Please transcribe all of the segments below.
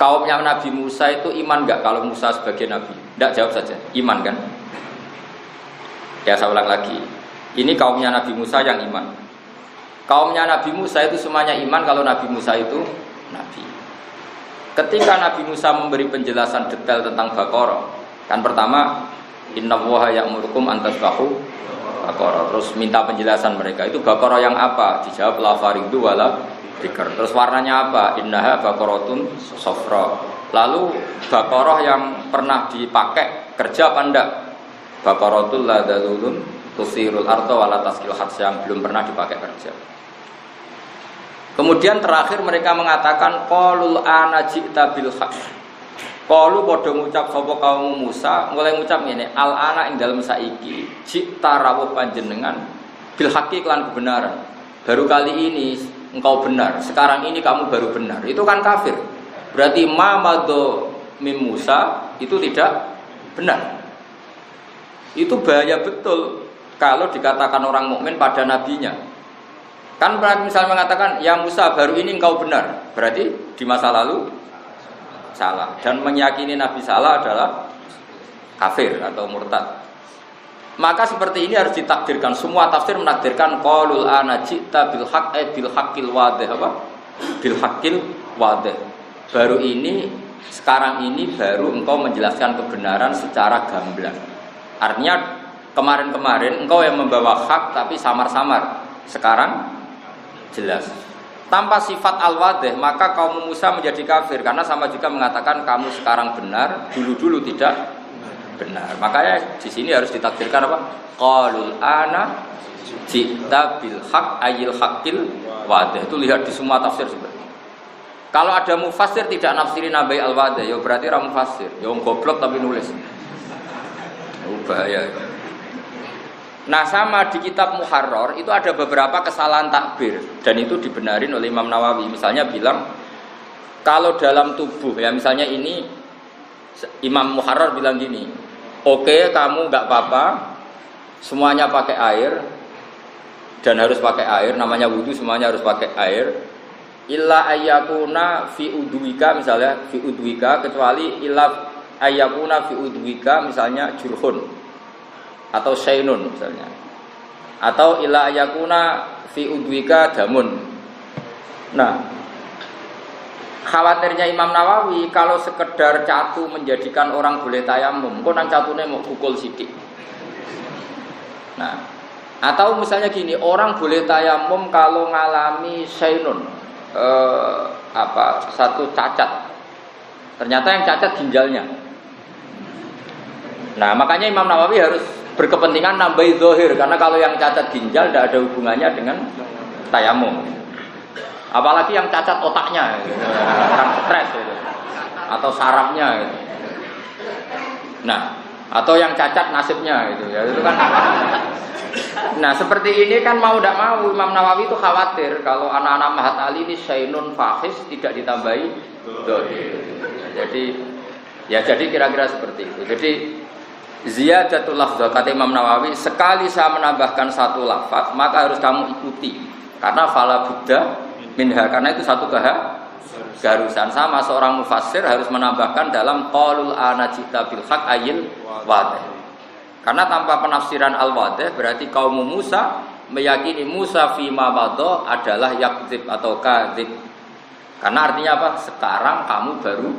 kaumnya Nabi Musa itu iman enggak kalau Musa sebagai nabi? Enggak, jawab saja. Iman kan? Ya saya ulang lagi. Ini kaumnya Nabi Musa yang iman. Kaumnya Nabi Musa itu semuanya iman kalau Nabi Musa itu nabi. Ketika Nabi Musa memberi penjelasan detail tentang Baqarah, kan pertama innallaha ya'murukum an tasbahu Baqarah, terus minta penjelasan mereka. Itu Baqarah yang apa? Dijawab la faridu wala dzikr. Terus warnanya apa? Innaha baqaratun safra. Lalu Baqarah yang pernah dipakai kerja apa enggak? Baqaratul la dalulun tusirul arda wala taskil hats, yang belum pernah dipakai kerja. Kemudian terakhir mereka mengatakan qalul ana ji'ta bil haqq. Qalu padha ngucap sapa kaum Musa, mulai ngucap ngene, al ana ing dalem saiki ji'ta rawuh panjenengan bil haqqi kelan kebenaran. Baru kali ini engkau benar, sekarang ini kamu baru benar. Itu kan kafir. Berarti ma madho mim Musa itu tidak benar. Itu bahaya betul kalau dikatakan orang mukmin pada nabinya. Kan misalnya mengatakan ya Musa baru ini engkau benar, berarti di masa lalu salah, dan meyakini Nabi salah adalah kafir atau murtad. Maka seperti ini harus ditakdirkan. Semua tafsir menakdirkan qaulul ana ji'ta bil haqq bil haqqil wadih, apa? Bil haqqil wadih. Baru ini, sekarang ini baru engkau menjelaskan kebenaran secara gamblang. Artinya kemarin-kemarin engkau yang membawa hak tapi samar-samar. Sekarang jelas. Tanpa sifat al-wadih, maka kaum Musa menjadi kafir karena sama juga mengatakan kamu sekarang benar, dulu-dulu tidak benar. Makanya di sini harus ditakdirkan apa? Qalul ana ji'ta bil haqq ayil haqqil wadih. Itu lihat di semua tafsir seperti itu. Kalau ada mufassir tidak nafsiri nabai al-wadih, ya berarti ra mufassir. Ya goblok tapi nulis. Bahaya. Nah sama di kitab Muharrar itu ada beberapa kesalahan takbir dan itu dibenarin oleh Imam Nawawi. Misalnya bilang kalau dalam tubuh, ya misalnya ini Imam Muharrar bilang gini, oke, kamu nggak apa-apa semuanya pakai air dan harus pakai air, namanya wudhu semuanya harus pakai air, illa ayyakuna fi udwika, misalnya fi udwika, kecuali illa ayyakuna fi udwika misalnya jurhun atau syainun misalnya, atau ila ayakuna fi udwika damun. Nah, khawatirnya Imam Nawawi kalau sekedar catu menjadikan orang boleh tayamum, kok nang catune mau pukul sidik. Nah, atau misalnya gini, orang boleh tayamum kalau ngalami syainun, satu cacat. Ternyata yang cacat ginjalnya. Nah, makanya Imam Nawawi harus berkepentingan nambahi zahir, karena kalau yang cacat ginjal tidak ada hubungannya dengan tayamum. Apalagi yang cacat otaknya, kan stres gitu. Atau sarafnya gitu. Nah, atau yang cacat nasibnya gitu ya, itu kan. Nah, seperti ini kan mau tidak mau Imam Nawawi itu khawatir kalau anak-anak Mahat Ali ini syainun fahis tidak ditambahi zahir. Jadi kira-kira seperti itu. Jadi ziyadatul lafzah, kata Imam Nawawi, sekali saya menambahkan satu lafaz maka harus kamu ikuti, karena fala budda minha, karena itu satu keharusan. Sama seorang mufassir harus menambahkan dalam qaulul ana ji'ta bil haqq ayil wadih, karena tanpa penafsiran al wadih berarti kaum Musa meyakini Musa fima madha adalah yakdzib atau kadzib, karena artinya apa? Sekarang kamu baru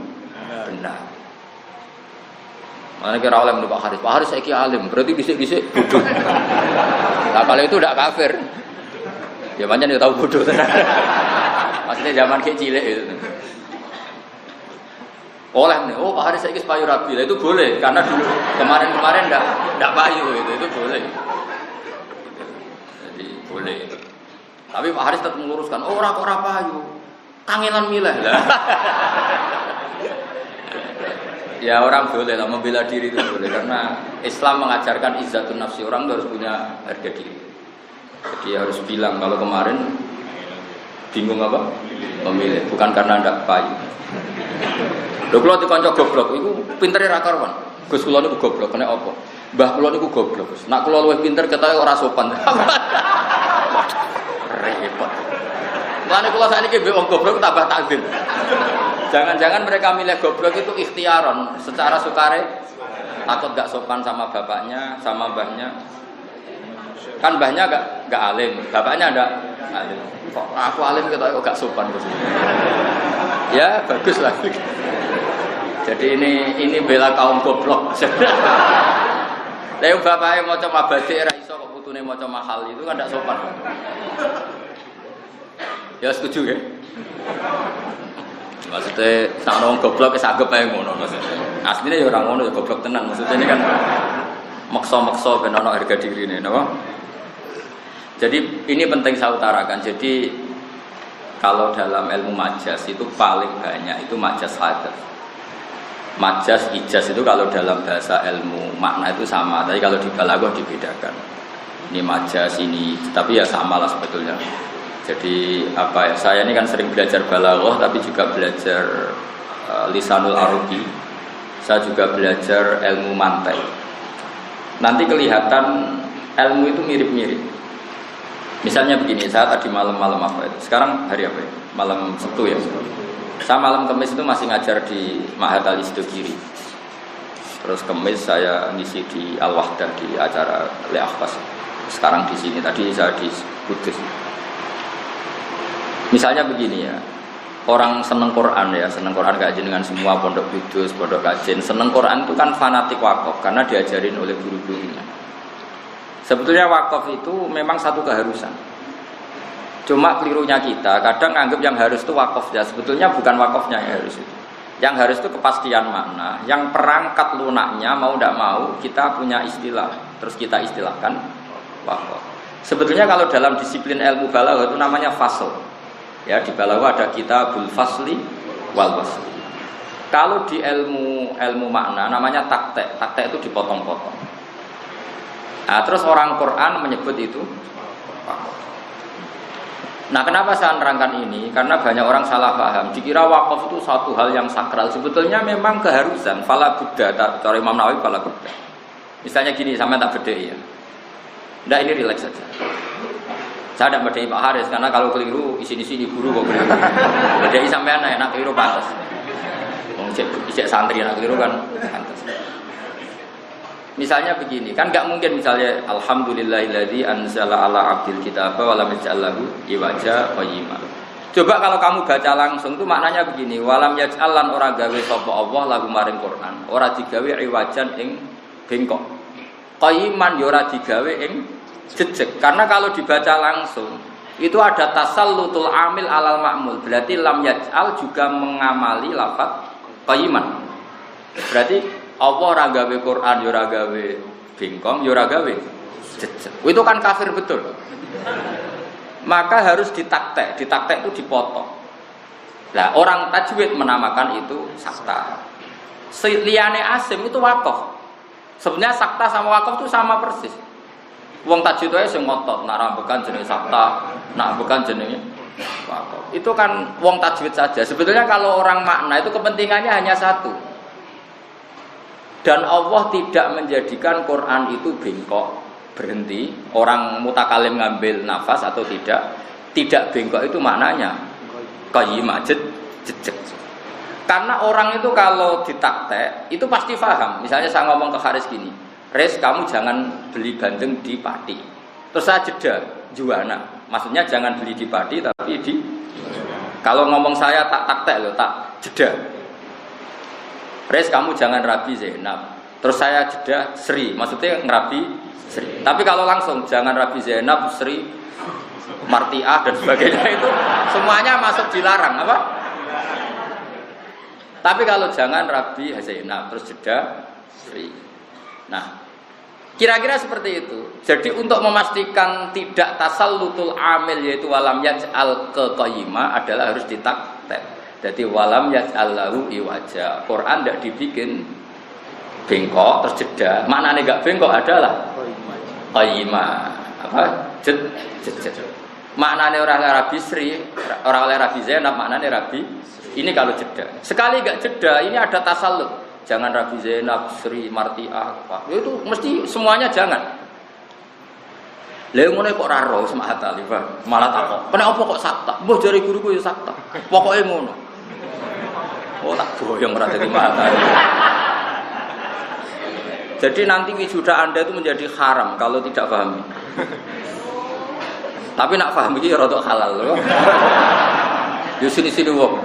benar. Mana kira oleh Pak Haris saiki alim, berarti bisik-bisik bodoh. Nah kalau itu tidak kafir, ya macam dia tahu bodoh tenan. Maksudnya zaman kecil itu. Oleh nih, Pak Haris saiki payu rabi, itu boleh, karena dulu kemarin tidak payu itu boleh. Jadi boleh. Tapi Pak Haris tetap meluruskan, ora payu, kangenan milih lah. Ya orang boleh lah membela diri itu boleh, karena Islam mengajarkan izzatun nafsi, orang harus punya harga diri. Jadi harus bilang kalau kemarin bingung apa? Memilih, bukan karena ndak payu. Lho kula dikonco goblok iku pintere ra karuan. Gus kula niku goblok, kena apa? Mbah kula niku goblok. Nak kula luwih pinter ketoke ora sopan. Repot. Lan kula sakniki mbek wong goblok tambah takzim. Jangan-jangan mereka milih goblok itu ikhtiaron, secara sukare, takut gak sopan sama bapaknya, sama mbahnya. Kan mbahnya gak alim, bapaknya ada alim. Kok aku alim gitu, kok gak sopan gitu. Ya bagus lah. Jadi ini bela kaum goblok. Tapi bapaknya mau coba badik, raiso kok putune mau coba mahal itu kan gak sopan. Ya setuju ya. Maksudnya sak nang goblok wis anggap ae ngono maksudnya. Asline ya ora ngono ya goblok tenan. Maksudnya ini kan maksa-maksa ben ana harga dirine, napa? Jadi ini penting saya utarakan. Jadi kalau dalam ilmu majas itu paling banyak itu majas hadaf. Majas ijaz itu kalau dalam bahasa ilmu makna itu sama, tapi kalau di balaghah dibedakan. Ini majas ini, tapi ya sama lah sebetulnya. Jadi apa ya? Saya ini kan sering belajar balaghah, tapi juga belajar lisanul arabi. Saya juga belajar ilmu mantai. Nanti kelihatan ilmu itu mirip-mirip. Misalnya begini, saya tadi malam apa itu? Sekarang hari apa ya? Malam Sabtu ya. Saya malam Kamis itu masih ngajar di Ma'had Al-Istogiri. Terus Kamis saya ngisi di Al-Wahdah di acara Le'akhbas. Sekarang di sini, tadi saya di Kudus. Misalnya begini ya, orang seneng Quran ya, seneng Quran kajian dengan semua pondok Kudus, pondok kajian, seneng Quran itu kan fanatik wakaf karena diajarin oleh guru-gurunya. Sebetulnya wakaf itu memang satu keharusan. Cuma kelirunya kita, kadang anggap yang harus itu wakaf ya, sebetulnya bukan wakafnya yang harus itu. Yang harus itu kepastian makna, yang perangkat lunaknya mau tidak mau kita punya istilah, terus kita istilahkan wakaf. Sebetulnya kalau dalam disiplin ilmu balaghah itu namanya fasl. Ya, di balaghah ada kitabul fasli wal wasli. Kalau di ilmu makna namanya taktek. Taktek itu dipotong-potong. Nah, terus orang Quran menyebut itu. Nah, kenapa saya nerangkan ini? Karena banyak orang salah paham. Dikira wakaf itu satu hal yang sakral. Sebetulnya memang keharusan. Fala budda. Cara Imam Nawawi fala budda. Misalnya gini, sampai tak beda ya. Nggak, ini relax saja. Saya tidak berdei Pak Haris karena kalau keliru isi-isi guru kok keliru. Berdei sampean enak keliru pantas. Ijek santri enak keliru kan pantas. Misalnya begini, kan nggak mungkin misalnya alhamdulillahilladzi anzala ala abdil kitaba wa lam yaj'al lahu iwaja qayyima. Coba kalau kamu baca langsung tuh maknanya begini, walam yaj'al lan ora gawe sapa Allah lagu maring Quran, ora digawe iwajan ing bengkok. Qayyiman ya ora digawe ing jejeg. Karena kalau dibaca langsung itu ada tasallutul amil alal ma'mul. Berarti lam yaj'al juga mengamali lafaz qayyiman. Berarti Allah ora gawe Quran, ya ora gawe bengkong, ya ora gawe jejeg. Itu kan kafir betul. Maka harus ditaktek. Ditaktek itu dipotong. Nah, orang tajwid menamakan itu sakta. Liyane asim itu wakaf. Sebenarnya sakta sama wakaf itu sama persis. Wong tajwid wae sing ngotot, nak rambekan jenenge sakta, nak bukan jenenge wakaf. Itu kan wong tajwid saja. Sebetulnya kalau orang makna itu kepentingannya hanya satu. Dan Allah tidak menjadikan Quran itu bengkok, berhenti. Orang mutakalim ngambil nafas atau tidak bengkok itu maknanya qayyimah, jejeg. Karena orang itu kalau ditaktek itu pasti paham. Misalnya saya ngomong ke Haris gini, Res, kamu jangan beli bandeng di Pati. Terus saya jeda, juana. Maksudnya jangan beli di Pati tapi di. Kalau ngomong saya tak taktek loh, tak jeda. Res, kamu jangan Rabi Zainab. Terus saya jeda Sri, maksudnya ngerabi Sri. Tapi kalau langsung jangan Rabi Zainab, Sri, Martiah dan sebagainya itu semuanya masuk dilarang, apa? Tapi kalau jangan Rabi Zainab, terus jeda Sri. Nah, kira-kira seperti itu. Jadi untuk memastikan tidak tasallutul amil yaitu walam yaj'al qayyima adalah harus ditaktek. Jadi walam yaj'al lahu iwaja. Quran tidak dibikin bengkok terus jeda. Maknanya enggak bengkok adalah qayyima. Apa? Jed. Maknanya orang Arabi Sri, orang Arabi Zainab maknanya Arabi. Ini kalau jeda. Sekali enggak jeda, ini ada tasallut. Jangan Rabi Zainab, Sri, Martiah, apa. Itu mesti semuanya jangan. Lha ngono kok ora ro semak hatali, Malah takok. Kenapa kok sakta? Mbah jare guruku ya sakta. Pokoke ngono. boyong ora dadi matahari. Jadi nanti wisuda Anda itu menjadi haram kalau tidak paham. Tapi nak paham iki rada halal loh. Yo sini-sini wong.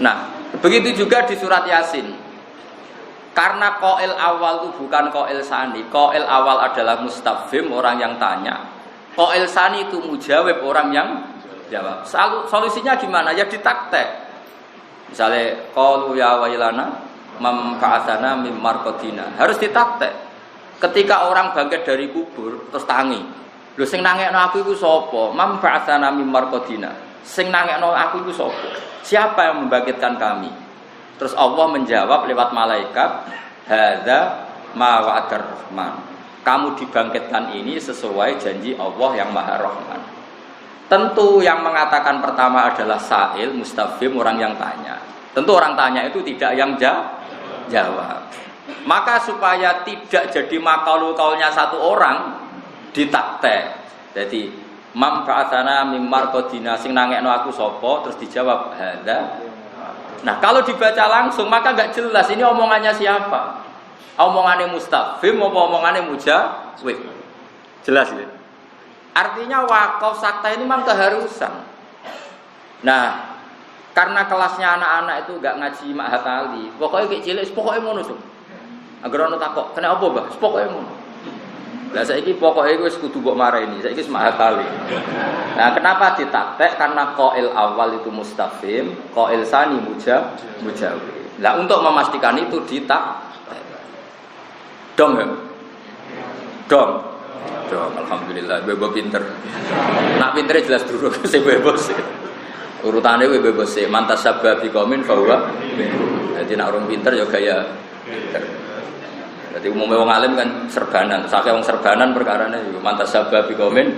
Nah, begitu juga di surat Yasin. Karena qail awal itu bukan qail sani. Qail awal adalah mustafhim, orang yang tanya. Qail sani itu mujawab, orang yang jawab. Solusinya gimana? Ya ditaktek. Misalnya qalu ya wailana memba'atsana mim marqadina. Harus ditaktek. Ketika orang bangkit dari kubur terus tangi. Lho sing nangekno aku iku sapa? Memba'atsana mim marqadina. Sing nangekno aku iku sapa? Siapa yang membangkitkan kami? Terus Allah menjawab lewat malaikat, hadza ma wa'adar rahman. Kamu dibangkitkan ini sesuai janji Allah yang Maha Rahman. Tentu yang mengatakan pertama adalah sa'il, mustafhim, orang yang tanya. Tentu orang tanya itu tidak yang jawab. Maka supaya tidak jadi makaul-kaulnya satu orang ditaktek. Jadi mam ba'atsana mim marqadina sing nangekno aku sapa, terus dijawab hadza. Nah, kalau dibaca langsung maka enggak jelas ini omongannya siapa. Omongannya mustafhim apa omongannya mujawib. Jelas ya? Artinya wakaf sakta ini memang keharusan. Nah, karena kelasnya anak-anak itu enggak ngaji mak hafali. Pokoknya kayak cilik, pokoknya ngono tuh. Agar ono takok, "Kena apa, Mbah?" Pokoknya ngono. Lah saiki pokoke wis kudu mbok mareni, saiki wis mak hafali. Nah, kenapa ditaktek? Karena qail awal itu mustafhim, qail sani mujawib. Lah untuk memastikan itu ditaktek. Dong ya? Dong. Alhamdulillah, bebo pinter. Nak pintere jelas dulu sing bebos. Urutane we bebos sih. Mantas sabab di komen bahwa. Jadi nak orang pinter ya gaya pinter. Jadi umumnya wong alim kan serbanan. Sakit wong serbanan perkarane yo mantas sabab di komen.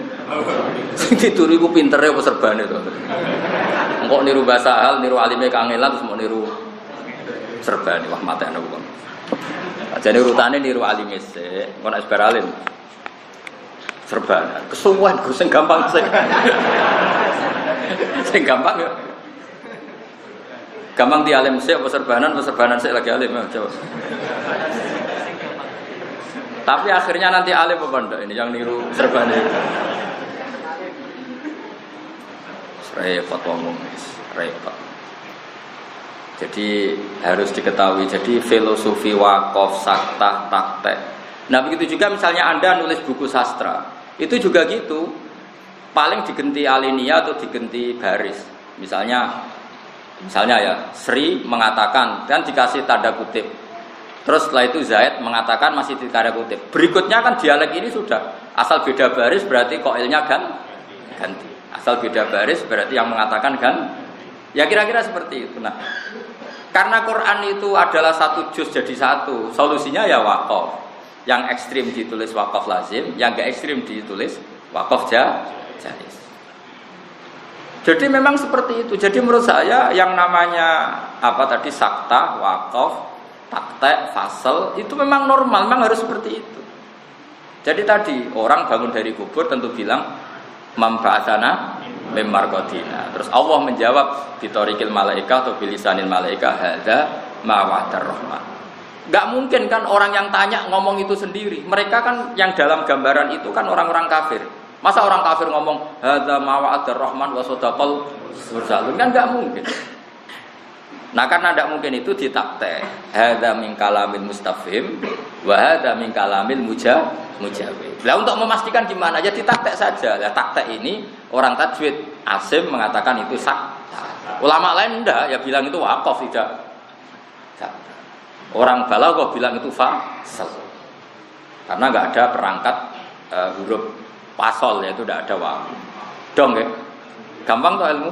Sing dituri ku pintere apa serbane to. Engko niru bahasa hal, niru alime kangelan terus mau niru serbane. Wah matene kok. Jadi urutane niru alime sik, engko nek sebar alim. Serbanan, kesuwen gue sing gampang sih. Sing gampang ya. Gampang di alim sih, apa serbanan sih lagi alim ya, coba. Tapi akhirnya nanti alim apa enggak ini yang niru serbanan. Repot ngomong, repot. Jadi harus diketahui. Jadi filosofi wakaf, sakta, taktek. Nah begitu juga misalnya Anda nulis buku sastra. Itu juga gitu, paling digenti alinea atau digenti baris. Misalnya ya Sri mengatakan dan dikasih tanda kutip. Terus setelah itu Zaid mengatakan masih di tanda kutip. Berikutnya kan dialek ini sudah asal beda baris berarti koilnya ganti. Asal beda baris berarti yang mengatakan ya kira-kira seperti itu. Nah, karena Quran itu adalah satu juz jadi satu, solusinya ya wakaf. Yang ekstrim ditulis wakaf lazim, yang gak ekstrim ditulis wakaf jaiz. Jadi memang seperti itu. Jadi menurut saya yang namanya sakta, wakaf, taktek, fasal itu memang normal, memang harus seperti itu. Jadi tadi orang bangun dari kubur tentu bilang memba'atsana mim marqadina. Terus Allah menjawab bitorikil malaika atau bilisanil malaika hadza ma wa'adar rahman. Gak mungkin kan orang yang tanya ngomong itu sendiri. Mereka kan yang dalam gambaran itu kan orang-orang kafir. Masa orang kafir ngomong hadza ma wa'adar rahman wa sadaqal mursalun, kan gak mungkin. Nah karena gak mungkin itu ditaktek. Hadza min kalamil mustafhim wa hadza min kalamil mujawib. Lah untuk memastikan gimana? Ya ditaktek saja. Lah taktek ini orang tajwid Asim mengatakan itu sakta. Ulama lain enggak, ya bilang itu wakaf tidak. Orang balaghah bilang itu fasal. Karena enggak ada perangkat huruf pasol, yaitu tidak ada wawu. Dong ya. Gampang tuh ilmu?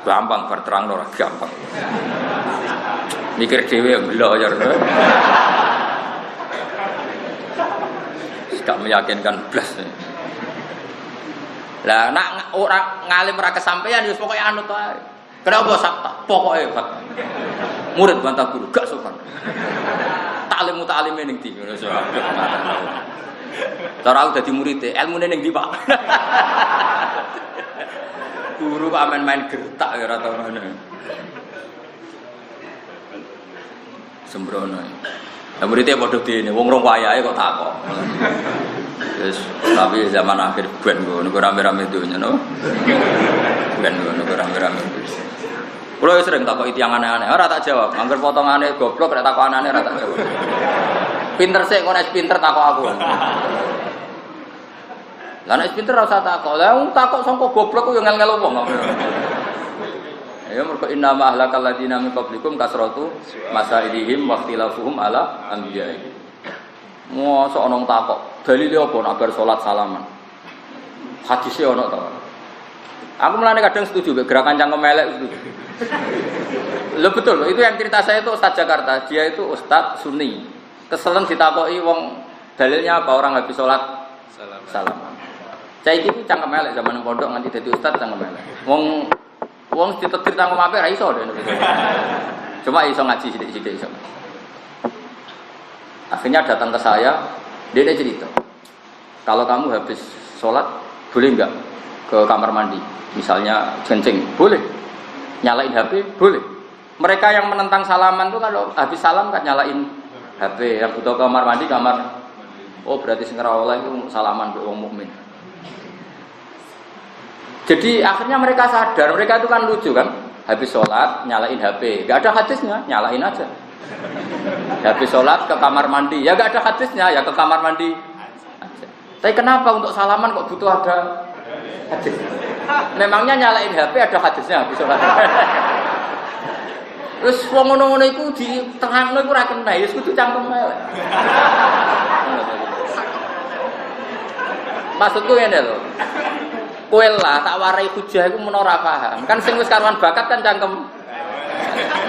Gampang berterang ora gampang. Mikir dhewe belo ya. Gak meyakinkan blas. Lah nak orang ngalim ora kesampaian ya pokoke anut ae. Kenapa sakta? Pokoke Pak. Murid bantah guru gak sopan. Taklim mutalime ning ndi ngono soal. Cara aku dadi murid ilmune ning ndi Pak? Guru kok amen main gertak ya ora tau ngono. Sembrono. Lah muridé padha dene wong rong wayahe kok takok. Wis tapi zaman akhir ben ngono rame-rame donya no. Ben ngono rame-rame. Kulo sering takoki tiyang aneh-aneh, ora tak jawab. Angger potongane goblok rek takok aneh ora tak jawab. Pinter sik kok nek pinter takok aku. Lah nek pinter ora usah takok. Lah takok sangko goblok ku yo ngel-ngel wong. Ya mergo inna ma ahlakal ladina min qablikum kasratu masailihim wa ikhtilafuhum ala anbiya'i. Mosok ana takok, dalile apa nek bar salat salaman? Hadise ana to. Aku mulane kadang setuju gerakan cangkem elek setuju. Loh betul, itu yang cerita saya itu Ustaz Jakarta, dia itu Ustaz Sunni. Keselen ditakoki wong dalilnya apa orang habis salat salaman. Saiki iki cangkem elek zaman pondok nganti dadi ustaz cangkem elek. Wong ditetir cangkem apik ra iso dene. Cuma iso ngaji sithik-sithik iso. Akhirnya datang ke saya, dia cerita. Kalau kamu habis sholat, boleh enggak ke kamar mandi? Misalnya kencing, boleh. Nyalain HP, boleh. Mereka yang menentang salaman tuh kalau habis salam kan nyalain HP. Yang butuh kamar mandi, kamar. Oh berarti sing ora oleh itu salaman mbek wong mukmin. Jadi akhirnya mereka sadar, mereka itu kan lucu kan, habis sholat nyalain HP, gak ada hadisnya, nyalain aja. Habis sholat ke kamar mandi, ya gak ada hadisnya, ya ke kamar mandi aja. Tapi kenapa untuk salaman kok butuh ada hadis? Memangnya nyalain HP ada hadisnya habis sholat. Terus wong ngono-ngono iku di tengahno iku ora kena, ya kudu cangkem elek. Maksudku ngene lho. Kowe lah tak warai hujah iku men ora paham. Kan sing wis karuan bakat kan cangkem.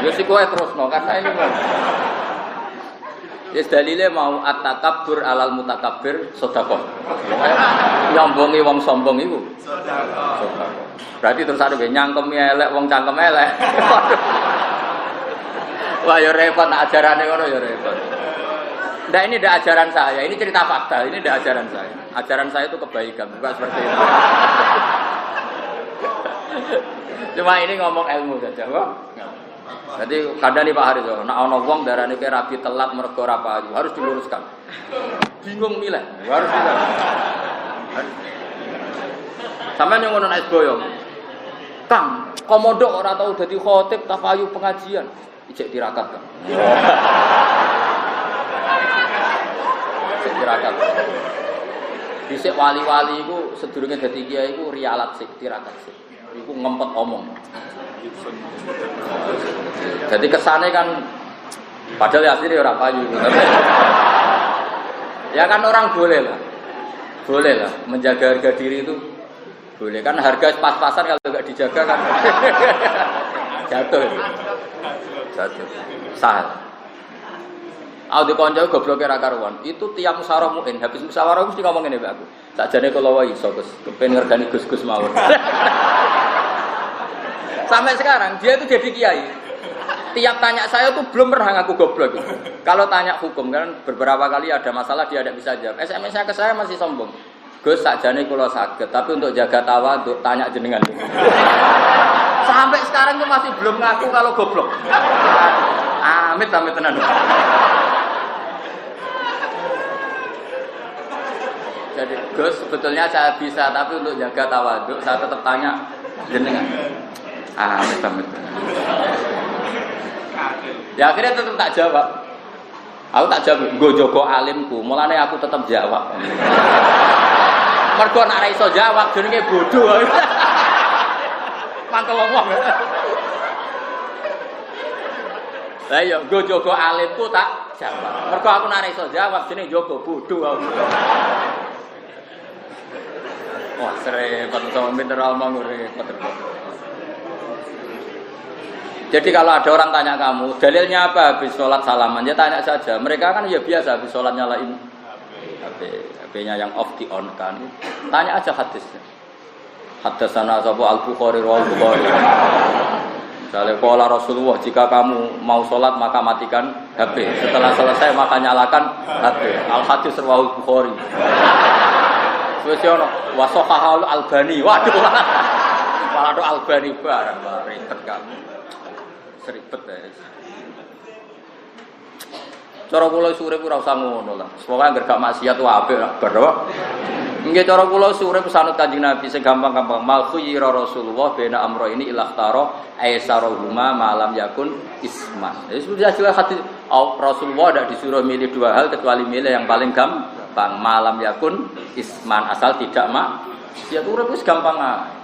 Ya si kowe terusno karena ini. Wis dalile mau at-takabbur alal mutakabbir sedekah. Nyombongi wong sombong iku sedekah. Berarti terus ada nyangkemi elek wong cangkem elek. Wah ya repot nak ajarane ngono ya repot. Nah ini tidak ajaran saya, ini cerita fakta, ini tidak ajaran saya. Ajaran saya itu kebaikan, bukan seperti itu. Cuma ini ngomong ilmu saja, wah. Jadi kadang nih Pak Haris, nak ono wong darane ke rabi telat mergo ora payu, harus diluruskan. Bingung milih, harus milih. Sampeyan yang ngono nek boyong. Kang, komodo ora tau dadi khotib ta payu pengajian, ijek tirakat kan. Tirakat. Dhisik wali-wali iku sedurunge dadi kiai iku rialat sik tirakat sik. Iku ngempet omong. Jadi kesane kan padahal asline ora payu. Ya kan orang boleh lah. Boleh lah menjaga harga diri itu. Boleh kan harga pas-pasan kalau enggak dijaga kan jatuh. Jatuh. Sah. Aku dikonco gobloke ra karuan. Itu tiap musyawarah mukmin, habis musyawarah mesti ngomong ngene mbak aku. Sakjane kula wae iso Gus, kepen ngergani Gus-gus mawon. Sampai sekarang dia itu jadi kiai. Tiap tanya saya tuh belum pernah ngaku goblok. Kalau tanya hukum kan beberapa kali ada masalah dia tidak bisa jawab. SMS-nya ke saya masih sombong. Gus sakjane kula saged, tapi untuk jaga tawadhu tanya jenengan. Sampai sekarang tuh masih belum ngaku kalau goblok. Amit tenan. Jadi Gus sebetulnya saya bisa, tapi untuk jaga tawadhu saya tetap tanya jenengan. Amit. Ya akhirnya tetap tak jawab. Aku tak jawab, nggo jaga alimku, mulane aku tetap jawab. Mergo nek ora iso jawab jenenge bodoh. Mangkel wong. Lah iya, nggo jaga alimku tak jawab. Mergo aku nek ora iso jawab jenenge jaga bodoh aku. Wah, serempet sama mineral mangur repot. Jadi kalau ada orang tanya kamu, dalilnya apa habis sholat salaman? Ya tanya saja. Mereka kan ya biasa habis sholat nyalain HP-nya yang off di on kan. Tanya aja hadisnya. Haddatsana Abu Al-Bukhari wa Al-Bukhari. Misalnya qala Rasulullah, jika kamu mau sholat maka matikan HP. Setelah selesai maka nyalakan HP. Al-Hadis riwayat Bukhari. Wis ono wa sahahul Albani. Waduh. malah do Albani barang ribet kamu. Seribet ya. Cara kula urip ora usah ngono lah. Pokoke anggere gak maksiat wae apik lah bar apa. Nggih cara kula urip sanut Kanjeng Nabi sing gampang-gampang mal khuyira Rasulullah bena amro ini ilahtaro aisarahuma malam yakun isman. Ya sudah jelas hati Rasulullah tidak disuruh milih dua hal kecuali milih yang paling gampang malam yakun isman asal tidak maksiat urip wis gampang ae.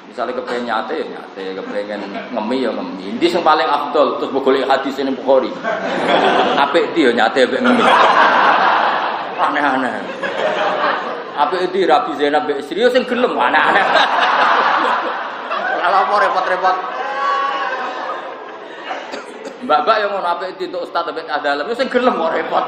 Misalnya kepengen nyate, kepengen ngemi ya ngemi. Ini yang paling afdol terus boleh hadis ini Bukhari. Apik dia nyate apik ngemi. Aneh-aneh. Apik di Rabi Zainab be serius sing gelem aneh-aneh. Kalau apa repot-repot. Mbak-mbak yang ngono apik di untuk ustaz apik adalah sing gelem kok repot.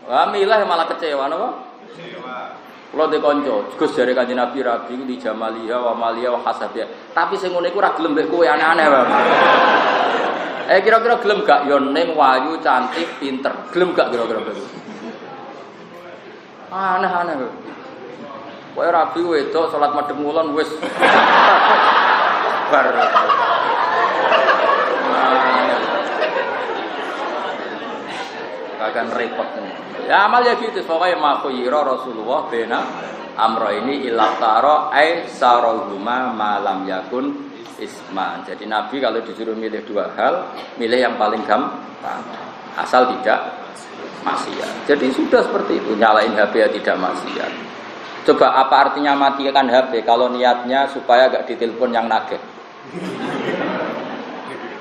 Wah milah malah kecewa napa? Kecewa. Kalau di konco, Gus dari Kanjeng Nabi Rabi di Jamaliha wa Maliha wa Hasabia. Tapi sing ngene iku ora gelem mbek kowe aneh-aneh wae. Kira-kira gelem gak yo ning wayu cantik pinter. Gelem gak kira-kira begitu? Aneh-aneh. Kowe Rabi wedok salat madhep ngulon wis bar. Akan repot nih. Ya amal ya gitu, pokoknya makhuyira Rasulullah bena amro ini ilahtaro aisarahuma malam yakun isman. Jadi Nabi kalau disuruh milih dua hal, milih yang paling gampang, asal tidak maksiat. Jadi sudah seperti itu, nyalain HP ya tidak maksiat. Coba apa artinya matikan HP kalau niatnya supaya gak ditelepon yang nagih?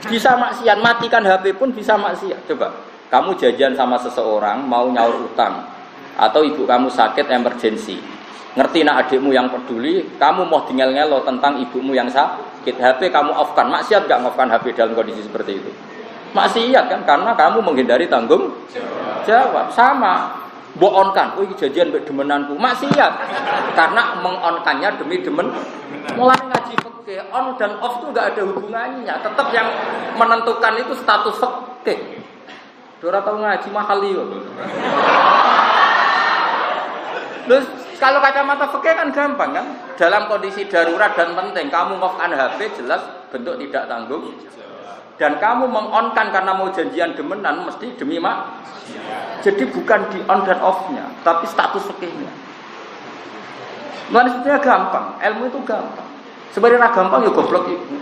Bisa maksiat, matikan HP pun bisa maksiat. Coba. Kamu janjian sama seseorang mau nyaur utang atau ibu kamu sakit emergensi. Ngerti nak adikmu yang peduli, kamu mau ngel-ngelo tentang ibumu yang sakit. HP kamu off-kan. Maksiat enggak ngoff-kan HP dalam kondisi seperti itu? Maksiat kan karena kamu menghindari tanggung jawab. Sama. Mbok on-kan. Oh iki janjian mbek demenanku. Maksiat. Karena meng-on-kannya demi demen. Mulai ngaji fikih, on dan off itu enggak ada hubungannya. Tetap yang menentukan itu status fikih. Dora tahu ngaji mahal yo. Terus kalau kacamata fikih kan gampang kan? Dalam kondisi darurat dan penting, kamu off-kan HP jelas bentuk tidak tanggung. Dan kamu meng-on-kan karena mau janjian demenan mesti demi mak. Jadi bukan di on dan off-nya, tapi status fikihnya. Maksudnya gampang, ilmu itu gampang. Sebenarnya gampang ya goblok itu.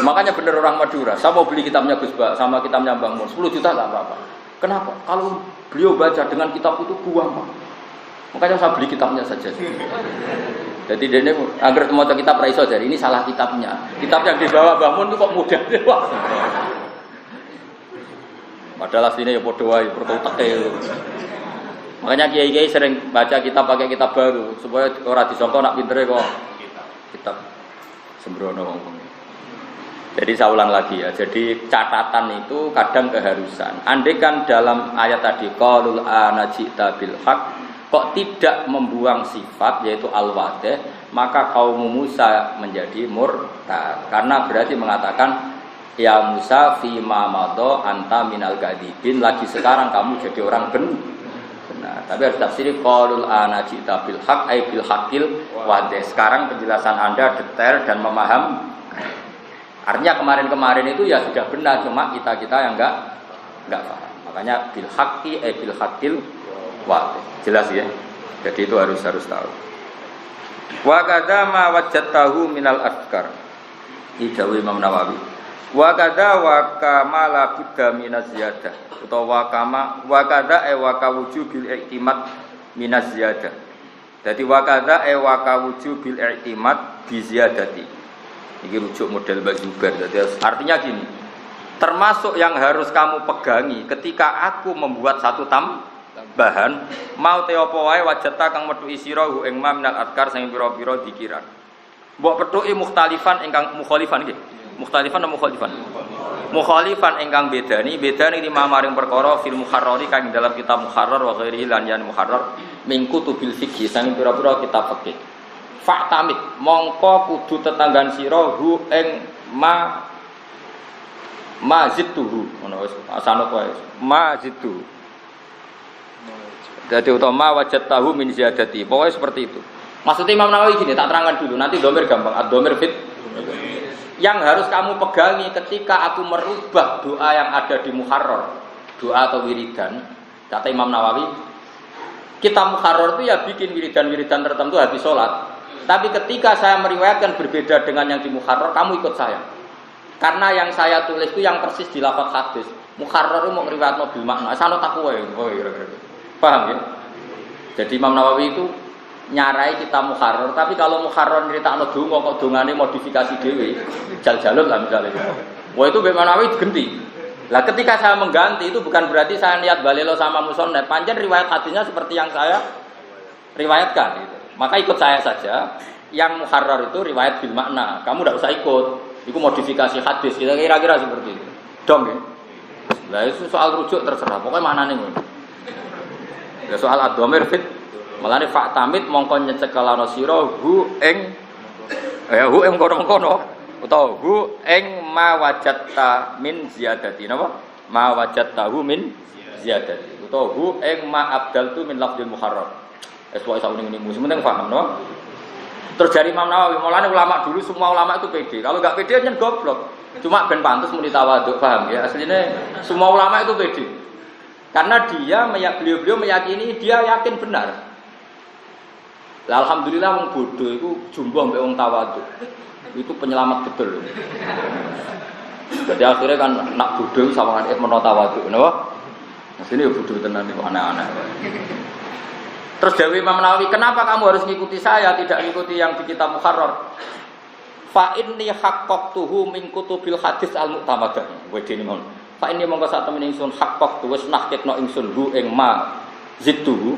Makanya bener orang Madura, saya mau beli kitabnya Gus Ba sama kitabnya Bang Mun, 10 juta nggak apa-apa. Kenapa? Kalau beliau baca dengan kitab itu gampang. Makanya saya beli kitabnya saja. Jadi dia ini agar mau kitab raiso jadi ini salah kitabnya. Kitab yang dibawa Bang Mun itu kok mudah. Padahal aslinya ya podo wae, perkotak Makanya kiai-kiai sering baca kitab pakai kitab baru supaya orang disangka nak pintere kok kitab sembrono wong. Jadi saya ulang lagi ya. Jadi catatan itu kadang keharusan. Andai kan dalam ayat tadi qalul anajita bil haq kok tidak membuang sifat yaitu al-wadih, maka kaum Musa menjadi murtad. Karena berarti mengatakan ya Musa fi ma madha anta minal kadhibin, lagi sekarang kamu jadi orang benar. Tapi harus tafsir qalul anajita bil haq ay bil haqqil wadih. Sekarang penjelasan Anda detail dan memaham. Artinya kemarin-kemarin itu ya sudah benar, cuma kita yang enggak paham. Makanya bil haqqi bil haqqil wa jelas ya. Jadi itu harus tahu. Wa kadza ma wajadtahu minal adkar. Idawi Imam Nawawi. Wa kadza wa kamala budda minaz ziyadah. Utawa wa kadza wa kawujubil i'timad minaz ziyadah. Jadi wa kadza wa kawujubil i'timad bi ziyadati. Ini rujuk model Mbak Zubair. Artinya gini, termasuk yang harus kamu pegangi ketika aku membuat satu tambahan, mau teopo wae wajata kang metu isira hu ing ma minal adkar sing pira-pira dikiran. Mbok petuki mukhtalifan ingkang mukhalifan nggih. Mukhtalifan atau mukhalifan? Mukhalifan ingkang bedani lima maring perkara fil muharrari kang dalam kitab muharrar wa ghairihi lan yan muharrar min kutubil fiqh sing pira-pira kitab fikih. Faktamit mongko kudu tetanggan sira hu ing mazidtuhu ngono wis asane kowe mazidtu. Dadi utama wajad tahu min ziyadati. Pokoknya seperti itu. Maksudnya Imam Nawawi gini, tak terangkan dulu, nanti domir gampang, domir fit. Yang harus kamu pegangi ketika aku merubah doa yang ada di Muharrar, doa atau wiridan, kata Imam Nawawi, kita Muharrar itu ya bikin wiridan-wiridan tertentu habis sholat. Tapi ketika saya meriwayatkan berbeda dengan yang di Muharrar, kamu ikut saya. Karena yang saya tulis itu yang persis di lafaz hadis. Muharrar itu mau ngeriwayatno bil makna, sana takwa ya, paham ya? Jadi Imam Nawawi itu nyarai kita Muharrar, tapi kalau Muharrar nyeritakno donga kok dongane modifikasi dhewe, jal-jalur lah misalnya. Wah itu Imam Nawawi ganti. Lah ketika saya mengganti itu bukan berarti saya niat balelo sama musonnet, panjang riwayat hadisnya seperti yang saya riwayatkan gitu. Maka ikut saya saja. Yang Muharrar itu riwayat bil makna, kamu tidak usah ikut. Itu modifikasi hadis, kita kira-kira seperti itu. Dong ya. Lah itu soal rujuk terserah, pokoknya mana nih? Ya soal ad-dhamir fit, malane fa'tamid mongko nyecekelana sira hu ing kono-kono utawa hu ing ma wajatta min ziyadati napa? Ma wajattahu min ziyadati utawa hu ing ma abdaltu min lafdzil muharrar. Wis sak ngene iki penting paham no? Terus dari Imam Nawawi, mulane ulama dulu semua ulama itu pede. Kalau enggak pede nyen goblok. Cuma ben pantes muni tawaduk, paham ya? Aslinya semua ulama itu pede. Karena beliau meyakini dia yakin benar. Lah alhamdulillah wong bodoh itu jumbo mbek wong tawaduk. Itu penyelamat betul. Jadi akhirnya kan nak bodoh sama kan meno tawaduk, napa? Nah sini ya bodoh tenan iki aneh-aneh. Terus Dewi Imam Nawawi, kenapa kamu harus ngikuti saya, tidak ngikuti yang di kitab Muharrar? Fa inni haqqaqtuhu min kutubil hadis al-mu'tamadah. Wedine mon. Fa inni mongko sak temen ingsun haqqaqtu wis nahkitno ingsun hu ing ma zituhu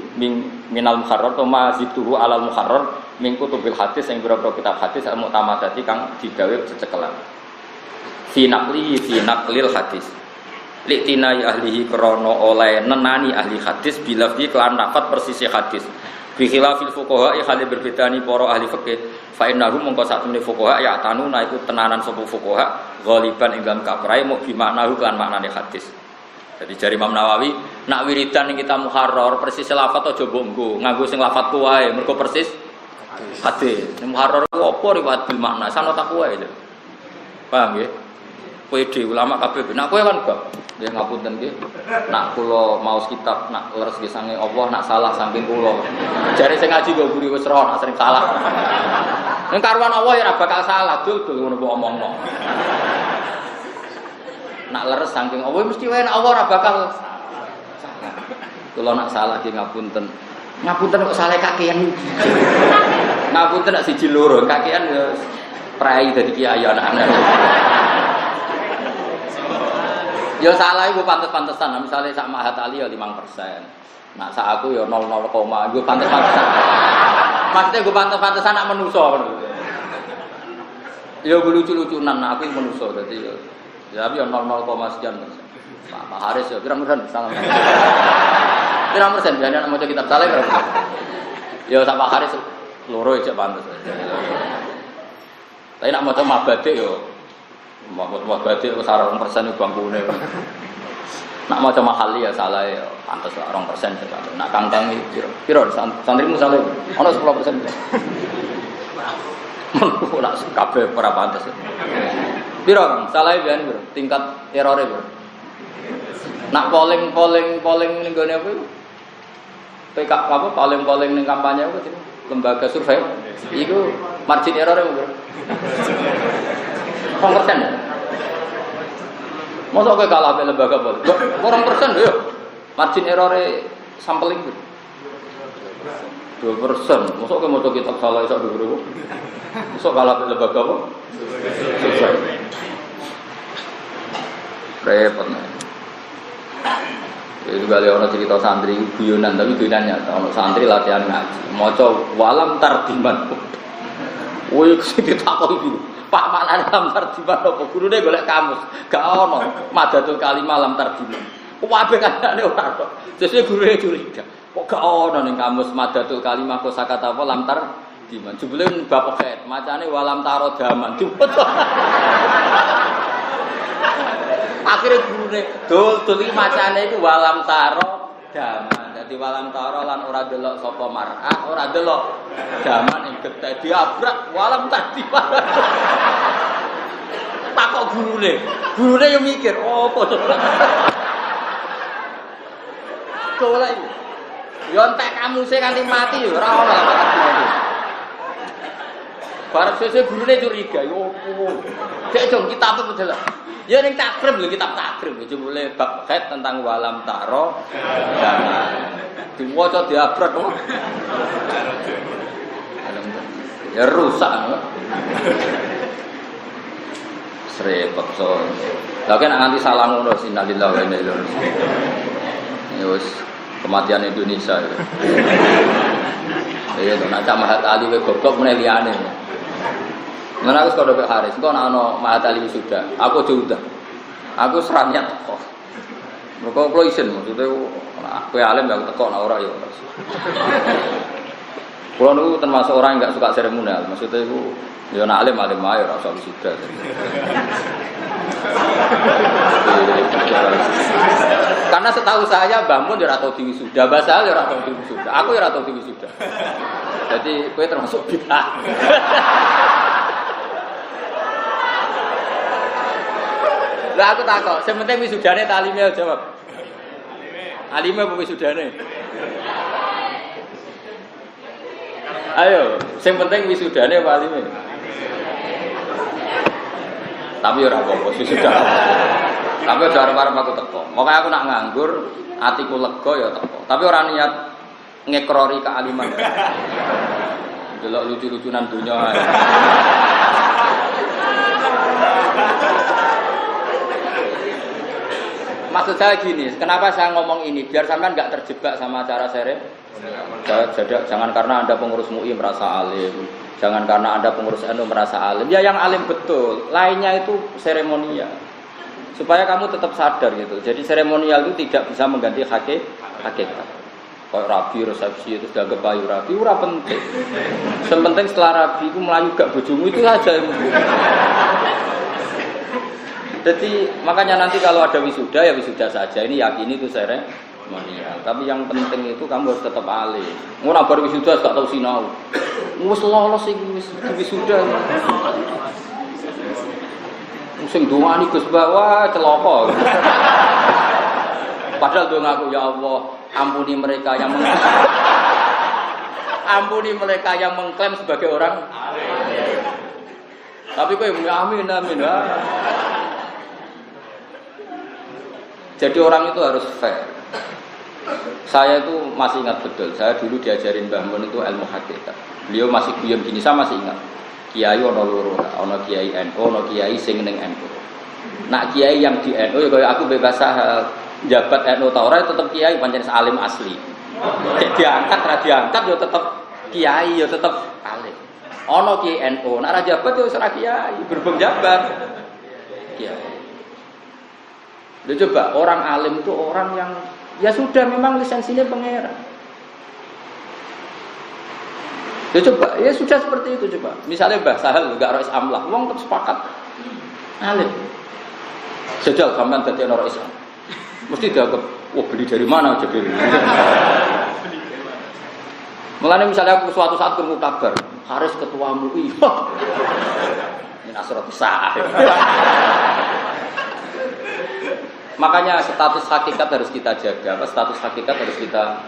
minal Muharrar to ma zituhu alal Muharrar min kutubil hadis sing boro-boro kitab hadis al-mu'tamadah kang digawe cecekelan. Fi naqlil hadis. Liktinai ahlihi krono oleh nenani ahli hadis bilafdi kelan nafat persisi hadis bi khilafil fuqaha hale berbeda ni para ahli fikih fa innahum mongko satemene fuqaha ya tanuna iku tenanan sapa fuqaha ghaliban ing dalam kaprae muk bi maknahu kan maknane hadis. Jadi jari Imam Nawawi nak wiridan ing kita Muharrar persis lafat aja mbok nganggo sing lafat ku wae mergo persis hadis. Muharrar ku apa riwayat bil makna sana tak wae lho. Paham nggih? PD ulama kabeh nak kowe kan gak nggih ngapunten nggih nak kula maos kitab nak leres nggih sange Allah nak salah saking kula jare sing ngaji kok guru wis roh nak sering salah ning karuan Allah ya ora bakal salah dul ngono kok omongno nak leres saking Allah mesti wae nak Allah ora bakal salah kula nak salah nggih ngapunten kok salah kakean ngapunten nak siji loro kakean ya prai dadi kiai anak-anak. Ya salah iku pantes-pantesan. Misalnya sak Mahat Ali ya 5%. Nah, sak aku ya 00, gue pantes-pantesan. Maksudnya gue pantes-pantesan nak menuso. Ya gue lucu-lucunan aku menuso dadi ya tapi ya 00, sekian persen. Pak Haris ya pirang-pirang salah. Pirang-pirang biasanya nak maca kitab salah berapa? Ya sak Pak Haris loro aja pantes. Tapi nak maca mabade yo Mahmud Badik wis 2% bangkune. Nak maca mahali ya salah ya pantes 2% saja. Nak kangkang piro santrimu salah. Ono 10%. Nak kabeh ora pantes. Piro Kang? Salah biyen piro? Tingkat errore piro? Nak polling ning gone apa? PK apa polling ning kampanye apa sih? Lembaga survei. Iku margin errore piro? 0%. Masa kowe kalah be lembaga pol? 0% lho. Margin error sampling 2%. Masa kowe maca kitab salah iso dhuwur. Masa kalah be lembaga apa? Repot. Itu kali ono cerita santri guyonan tapi guyonan nyata. Ono santri latihan ngaji, maca walam tardiman. Woi sing ditakoni iki. Pak maknane lam tardiman apa gurune golek kamus. Gak ono madatul kalimah lam tardiman. Kabeh kanane ora kok. Sesuk gurune curiga. Kok gak ono ning kamus madatul kalimah kosakata apa lam tardiman. Jebule bab khet, macane walam taro daman. Cepet. Akhire gurune dol iki macane iku walam taro daman. Dadi walam taro lan ora delok sapa mar'ah, ora delok jaman ing getih diabrak walam tadi. Takok gurune. Gurune yo mikir, opo to? Sekolah iki. Yo entek kamuse kanthi mati yo ora ono lah. Bareng sesuk gurune curiga, yo opo? Dek dong kitab apa delok. Ya ning takrib lho kitab takrib jebule bab kait tentang walam taro. Diwaca diabrak kok. Ya rusak. Srepet so. Lah kan nganti salah ngono sinalillah wa inna ilaihi raji'un. Ya wis kematian Indonesia. Ya to nak Mahat Ali we goblok meneh liyane. Mana aku sekolah Pak Haris, kau nak ano Mahatali sudah, aku sudah, aku serangnya teko. Mereka kalau isen, maksudnya aku alim yang teko, nak orang ya. Kalau aku termasuk orang yang nggak suka seremonial, maksudnya aku, ya nak alim aja, rasa sudah. Karena setahu saya bangun ya atau tinggi sudah, bahasa ya atau tinggi sudah, aku ya atau tinggi sudah. Jadi kue termasuk bid'ah. Lah aku takok, sementing wisudane ta alime jawab. Alime apa wisudane? Ayo, sing penting wisudane apa alime? Tapi ora apa-apa wisuda. Tapi ora arep-arep aku teko. Moga aku nak nganggur, atiku lega ya teko. Tapi ora niat ngekrori kealiman. Delok lucu-lucunan dunya ae. Maksud saya gini, kenapa saya ngomong ini? Biar sampean nggak terjebak sama cara jangan karena Anda pengurus MUI merasa alim, jangan karena Anda pengurus NU merasa alim. Ya yang alim betul, lainnya itu seremonial. Supaya kamu tetap sadar gitu. Jadi seremonial itu tidak bisa mengganti hakikat. Kayak rabi, resepsi itu sudah kepayu rabi, ora penting. Sepenting setelah rabi itu melayu gak bojomu itu saja. Jadi makanya nanti kalau ada wisuda ya wisuda saja. Ini yakini itu seremonial. Tapi yang penting itu kamu harus tetap alim. Ngono bar wisuda gak tau sinau. Wis lolos iki wis wisuda. Sing dongani Gus Bawa celaka. Padahal dong aku ya Allah, ampuni mereka yang mengklaim sebagai orang alim. Tapi kok ya amin amin. Jadi orang itu harus fair. Saya itu masih ingat betul. Saya dulu diajarin Mbah Mun itu ilmu hakikat. Beliau masih guyon gini, saya masih ingat. Kiai ono loro, ono kiai NU, ono kiai sing ning NU. Nak kiai yang di NU ya kaya aku bebas jabat NU ta ora tetep kiai pancen alim asli. Cek diangkat ra diangkat ya tetep kiai ya tetep alim. Ono kiai NU, nak ra jabat ya ora kiai, berbeng jabat. Kiai. Dia coba orang alim itu orang yang ya sudah memang lisensinya pangeran. Dia coba ya sudah seperti itu coba. Misalnya Mbah Sahal enggak Rais Amlah, wong tetap sepakat alim. Sejak sampean dadi ana Rais. Mesti dianggap wah beli dari mana aja beli. Mulane misalnya aku suatu saat ketemu kabar, Haris ketua MUI. Ini asrat sah. Makanya status hakikat harus kita jaga. Status hakikat harus kita,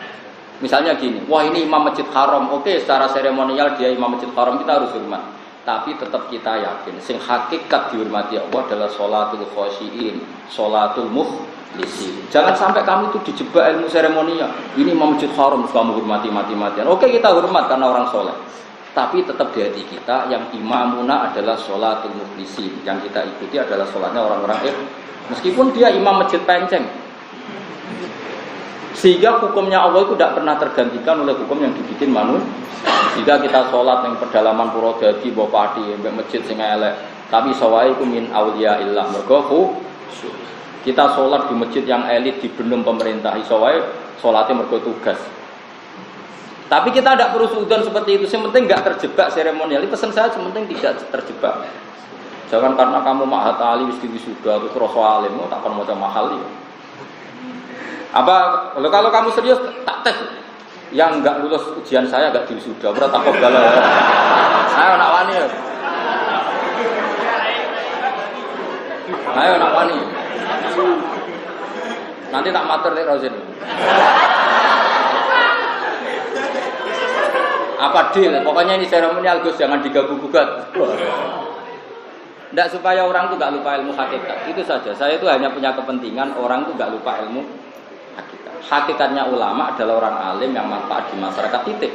misalnya gini, wah ini imam masjid haram, oke secara seremonial dia imam masjid haram kita harus hormat. Tapi tetap kita yakin, sing hakikat dihormati Allah adalah sholatul khosyiin, sholatul mukhlisin. Jangan sampai kami itu dijebak ilmu seremonial. Ini imam masjid haram, kamu hormati mati-matian. Oke kita hormat karena orang soleh. Tapi tetap di hati kita yang imamuna adalah sholatul mukhlisin. Yang kita ikuti adalah sholatnya orang-orang meskipun dia imam masjid penceng, sehingga hukumnya Allah itu tidak pernah tergantikan oleh hukum yang dibikin manusia. Jika kita sholat yang pedalaman Purwodadi, Bopati, masjid sing elek, tapi sawai itu min aulia illah mergo kita sholat di masjid yang elit di benum pemerintah, sawai sholatnya mergo tugas. Tapi kita tidak perlu suudon seperti itu. Yang penting nggak terjebak seremonial. Ini pesan saya, yang penting tidak terjebak. Jangan karena kamu Mahat Ali wis wisuda terus rasa alim, tak kon maca mahal ya. Apa kalau kamu serius tak tes. Yang enggak lulus ujian saya enggak diwisuda, ora tak kobal. Ayo nak wani. Ayo nak wani. Nanti tak matur nek Rozin. Apa deal? Pokoknya ini seremonial Gus, jangan diganggu-gugat. Tidak supaya orang itu nggak lupa ilmu hakikat. Itu saja. Saya itu hanya punya kepentingan orang itu nggak lupa ilmu hakikat. Hakikatnya ulama adalah orang alim yang manfaat di masyarakat titik.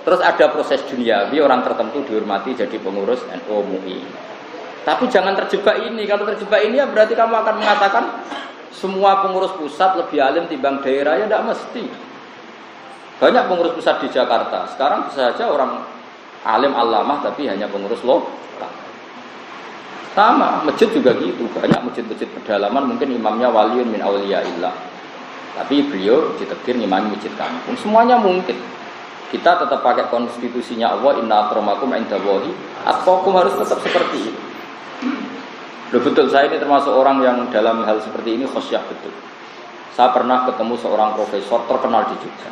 Terus ada proses duniawi, orang tertentu dihormati jadi pengurus NU MUI. Tapi jangan terjebak ini. Kalau terjebak ini ya berarti kamu akan mengatakan semua pengurus pusat lebih alim timbang daerah, ya tidak mesti. Banyak pengurus pusat di Jakarta. Sekarang bisa saja orang alim alamah tapi hanya pengurus lokal. Sama, masjid juga gitu. Banyak masjid-masjid pedalaman mungkin imamnya waliun min auliyaillah. Tapi beliau ditekir imam masjid kampung. Semuanya mungkin. Kita tetap pakai konstitusinya Allah, inna akramakum indallahi atqakum, harus tetap seperti itu. Loh, betul, saya ini termasuk orang yang dalam hal seperti ini khosyah betul. Saya pernah ketemu seorang profesor terkenal di Jogja.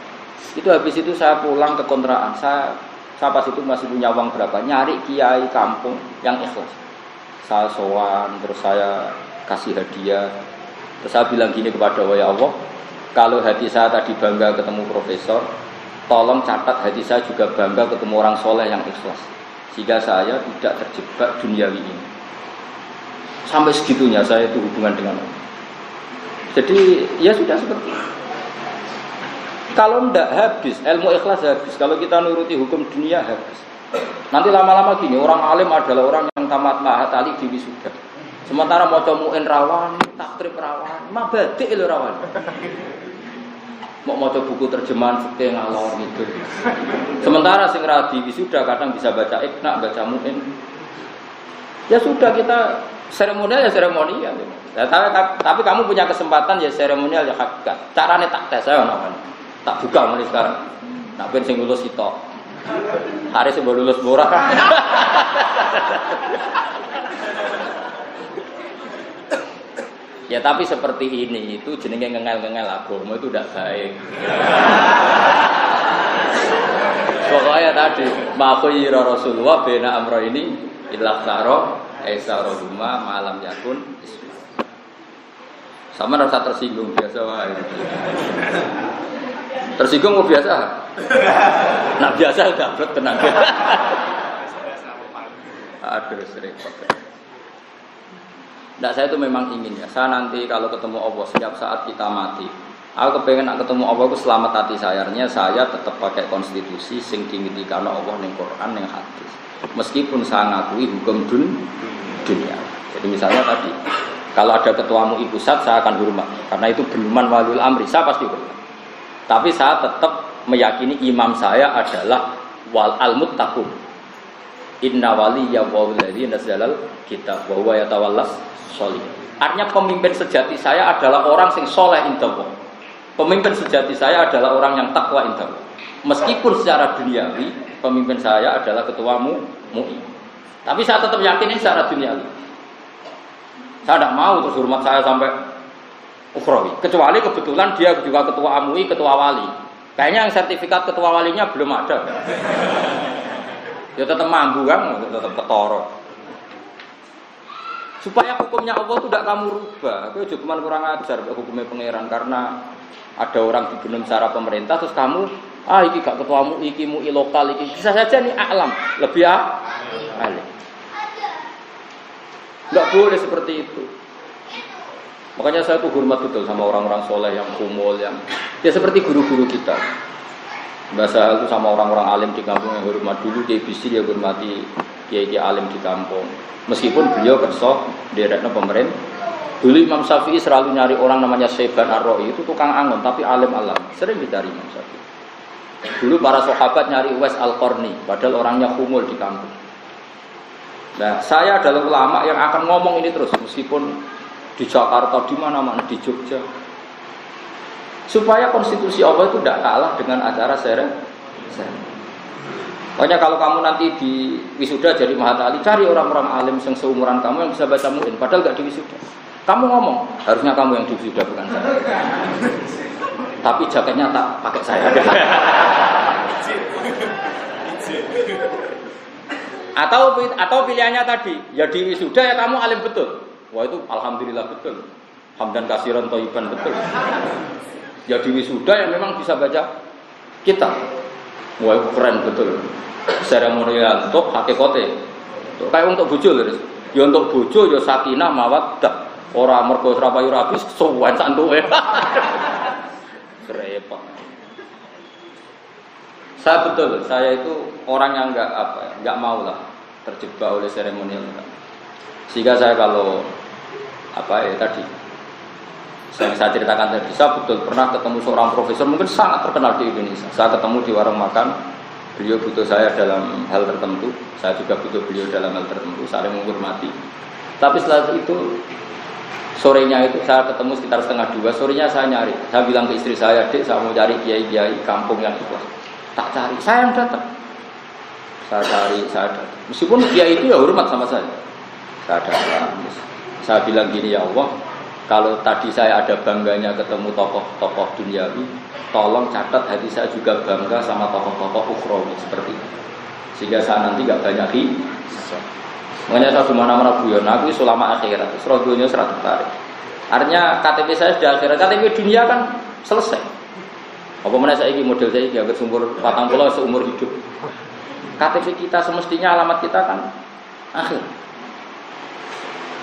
Itu habis itu saya pulang ke kontrakan. Saya pas itu masih punya uang berapa, nyari kiai kampung yang ikhlas. Saya sowan, terus saya kasih hadiah. Terus saya bilang gini kepada Allah, ya Allah, kalau hati saya tadi bangga ketemu profesor, tolong catat hati saya juga bangga ketemu orang soleh yang ikhlas, sehingga saya tidak terjebak duniawi ini. Sampai segitunya saya itu hubungan dengan Allah. Jadi ya sudah seperti itu. Kalau tidak habis, ilmu ikhlas habis. Kalau kita nuruti hukum dunia habis. Nanti lama-lama gini, orang alim adalah orang yang tamat mahat ali di wisuda. Sementara mau muin rawan, takrib rawan, mabadik itu rawan. Mau buku terjemahan fikih ngalor gitu. Sementara sing radi wisuda kadang bisa baca ikna, baca muin. Ya sudah, kita seremonial ya seremonial. Ya, tapi kamu punya kesempatan ya seremonial ya hakikat. Caranya tak tes saya namanya. Tak buka mulai sekarang. Nak ben sing lulus itu. Hari sebelum lulus murah. Ya tapi seperti ini itu jenenge ngengel-ngengel agama itu tidak baik. Pokoknya tadi ma'khuyira Rasulullah bena amro ini ilah taro aisarohuma malam yakun. Sama rasa tersinggung biasa wae. Tersinggung mau biasa? Nah biasa udah blot tenang. Aduh repot. Nah saya itu memang ingin ya, saya nanti kalau ketemu Allah setiap saat kita mati, aku kepengen nak ketemu Allah aku selamat hati sayarnya, saya tetap pakai konstitusi sing dingendikane Allah ning Quran ning hadis. Meskipun saya ngakui hukum dunia. Jadi misalnya tadi, kalau ada ketua MUI pusat saya akan hormat karena itu benuman waliul amri, saya pasti hormat. Tapi saya tetap meyakini imam saya adalah wal al-muttaqun. Inna waliyya walladzi nazzalal kitab wa huwa yatawallas sholih. Artinya pemimpin sejati saya adalah orang sing soleh indallah. Pemimpin sejati saya adalah orang yang takwa indallah. Meskipun secara duniawi pemimpin saya adalah ketua MUI. Tapi saya tetap yakinin secara duniawi. Saya tidak mau terus hormat saya sampai ukhrawi. Kecuali kebetulan dia juga ketua MUI, ketua wali. Kayaknya yang sertifikat ketua walinya belum ada. Ya tetap mampu kan, tetap ketoro. Supaya hukumnya Allah itu tidak kamu rubah. Aku cuma kurang ajar hukumnya pangeran karena ada orang dibunuh secara pemerintah terus kamu iki gak ketua MUI, iki MUI lokal iki. Bisa saja nih alam, lebih alim. Enggak boleh seperti itu. Makanya saya tuh hormat betul sama orang-orang soleh yang kumul yang ya seperti guru-guru kita. Bahasa itu sama orang-orang alim di kampung yang hormat dulu dia bisa dia hormati kiai alim di kampung. Meskipun beliau kerso direkno pemerintah. Dulu Imam Syafi'i selalu nyari orang namanya Syaiban Ar-Ra'i itu tukang angon tapi alim alam. Sering dicari Imam Syafi'i. Dulu para sahabat nyari Uwais Al-Qarni padahal orangnya kumul di kampung. Nah, saya adalah ulama yang akan ngomong ini terus meskipun di Jakarta di mana-mana di Jogja. Supaya konstitusi Allah itu tidak kalah dengan acara seremonial. Pokoknya kalau kamu nanti di wisuda jadi mahatali, cari orang-orang alim yang seumuran kamu yang bisa baca muin, padahal gak di wisuda. Kamu ngomong, harusnya kamu yang di wisuda bukan saya. tapi jaketnya tak pakai saya. Atau pilihannya tadi, ya di wisuda ya kamu alim betul. Wah itu alhamdulillah betul. Hamdan kasiran thayyiban betul. Ya di wisuda yang memang bisa baca kitab. Wah keren betul. Seremonial untuk hakikate. Kayak untuk bojo lho. Ya untuk bojo ya sakinah mawaddah. Ora mergo ora payu rabi sowan santuke. Repot. Saya itu orang yang enggak mau lah terjebak oleh seremonial. Sehingga saya kalau tadi saya ceritakan tadi, saya betul pernah ketemu seorang profesor mungkin sangat terkenal di Indonesia. Saya ketemu di warung makan, beliau butuh saya dalam hal tertentu, saya juga butuh beliau dalam hal tertentu, saling menghormati. Tapi setelah itu sorenya itu saya ketemu sekitar 1:30, sorenya saya nyari. Saya bilang ke istri saya, "Dek, saya mau cari kiai-kiai kampung yang ikhlas." Tak cari, saya yang datang. Saya datang. Meskipun kiai itu ya hormat sama saya. Saya datang. Saya bilang gini, "Ya Allah, kalau tadi saya ada bangganya ketemu tokoh-tokoh duniawi, tolong catat hati saya juga bangga sama tokoh-tokoh ukhrawi seperti itu. Sehingga saya nanti enggak banyak makanya saya dimana-mana guyon, aku ulama akhirat, serodonya serat tertarik. Artinya KTP saya sudah akhirat, KTP dunia kan selesai. Apa mana saya ini model saya ini agak sumber 40 seumur hidup. KTP kita semestinya alamat kita kan akhir.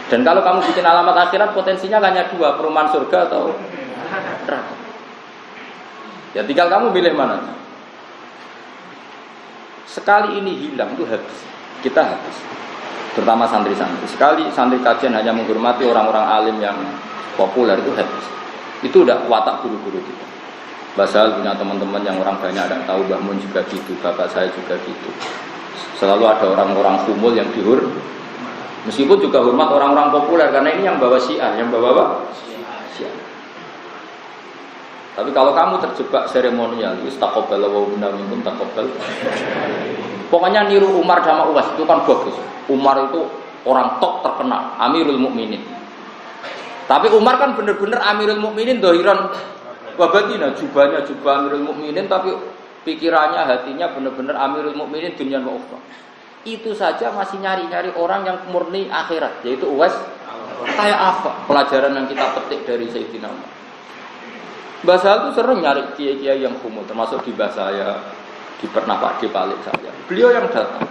Dan kalau kamu bikin alamat akhirat potensinya hanya 2, perumahan surga atau neraka. Ya tinggal kamu pilih mana. Sekali ini hilang itu habis, kita habis. Terutama santri-santri. Sekali santri kajian hanya menghormati orang-orang alim yang populer itu habis. Itu udah watak guru-guru kita. Basal punya teman-teman yang orang banyak ada tahu, Mbah Mun juga gitu, bapak saya juga gitu. Selalu ada orang-orang kumul yang dihormati. Meskipun juga hormat orang-orang populer karena ini yang bawa syiar, yang bawa apa? Syiar. Tapi kalau kamu terjebak seremonial, istaqabbal wa inna minkum taqabbal. Pokoknya niru Umar sama Uwais itu kan bagus. Umar itu orang top terkenal, Amirul Mukminin. Tapi Umar kan benar-benar Amirul Mukminin dohiran wabatina, jubahnya jubah Amirul Mukminin, tapi pikirannya, hatinya benar-benar Amirul Mukminin dunia wa ukhra. Itu saja masih nyari-nyari orang yang murni akhirat, yaitu Uwais. Kayak apa pelajaran yang kita petik dari Sayyidina Umar? Mbah saya itu sering nyari kiai-kiai yang kumul, termasuk di mbah saya, di pernah Pak D Palik saya. Beliau yang datang,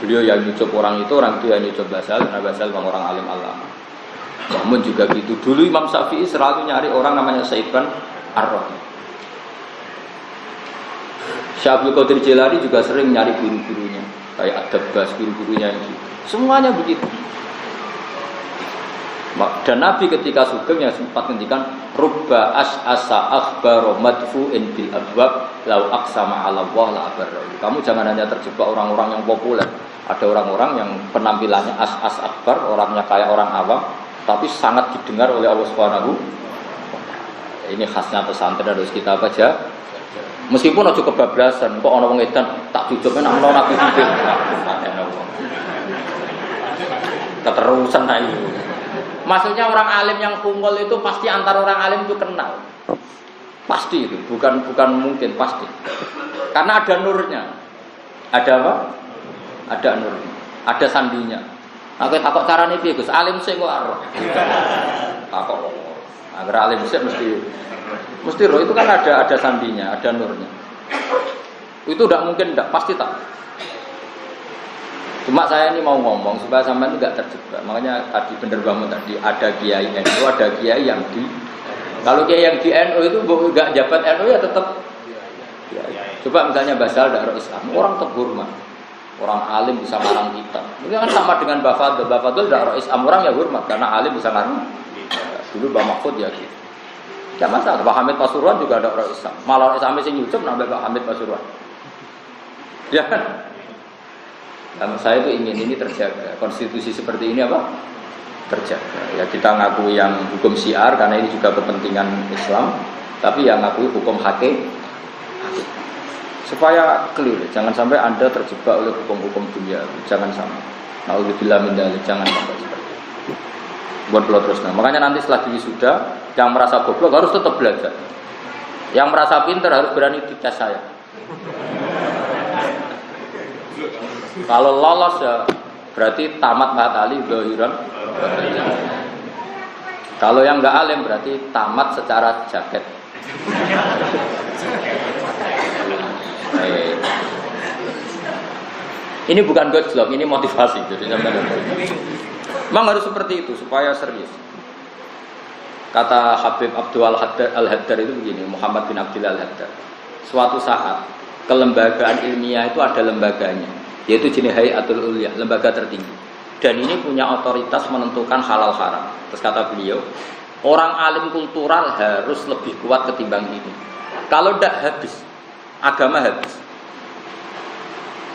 beliau yang nyucup orang itu yang nyucup mbah saya, karena mbah saya orang alim alama. Namun juga gitu. Dulu Imam Syafi'i selalu nyari orang namanya Saiban Ar-Rahim. Syekh Qadir Jilani juga sering nyari guru-gurunya, kayak Ad-Dabbas, guru-gurunya yang gitu. Semuanya begitu. Dan Nabi ketika sugeng yang sempat ngendikan rubba as'asa akhbaro madfu'in bil abwab lau aqsama 'ala Allah la abarra. Kamu jangan hanya terjebak orang-orang yang populer. Ada orang-orang yang penampilannya as akbar, orangnya kayak orang awam, tapi sangat didengar oleh Allah Subhanahu. Ini khasnya pesantren harus kita baca. Meskipun aja kebablasan, kok ana wong edan tak jujurne nang ana Nabi pikir. Keterusan ae. Maksudnya orang alim yang kumpul itu pasti antar orang alim itu kenal. Pasti itu, bukan mungkin, pasti. Karena ada nurnya. Ada apa? Ada nurnya. Ada sandinya. Aku takut carane piye, Gus? Alim sing kok ora. Takut. Agar alim sik mesti roh itu kan ada sandinya, ada nurnya. Itu tidak mungkin, tidak pasti tak. Cuma saya ini mau ngomong supaya sampai itu tidak terjebak. Makanya tadi bener banget tadi ada kiai NU, ada kiai yang di. Kalau kiai yang di NU itu nggak jabat NU ya tetap. Coba misalnya Basal Daerah Islam, orang terhormat, orang alim bisa ngarang kitab. Ini kan sama dengan Bafadul. Bafadul Daerah Islam orang yang hormat karena alim bisa ngarang. Dulu Mbak Mahfud ya gitu. Ya masalah. Pak Hamid Pasuruan juga ada orang Islam. Malah orang Islam sing nyucup nambah Pak Hamid Pasuruan. Ya kan? Dan saya itu ingin ini terjaga. Konstitusi seperti ini apa? Terjaga. Ya kita ngakui yang hukum syiar karena ini juga kepentingan Islam, tapi yang ngakui hukum hakim. Supaya clear, jangan sampai Anda terjebak oleh hukum-hukum dunia. Jangan sampai. Nauzubillah min dzalik, jangan sampai seperti itu. Buat terus. Nah, makanya nanti setelah wisuda, yang merasa goblok harus tetap belajar. Yang merasa pinter harus berani dites saya. Kalau lolos ya berarti tamat Mahat Ali dohiran. Kalau yang nggak alim berarti tamat secara jaket. Ini bukan gojlok, ini motivasi. Jadi memang harus seperti itu supaya serius. Kata Habib Abdul Al-Haddar itu begini, Muhammad bin Abdul Al-Haddar. Suatu saat kelembagaan ilmiah itu ada lembaganya, yaitu jenis Hayatul Ulya, lembaga tertinggi. Dan ini punya otoritas menentukan halal haram. Terus kata beliau, orang alim kultural harus lebih kuat ketimbang ini. Kalau tidak habis, agama habis.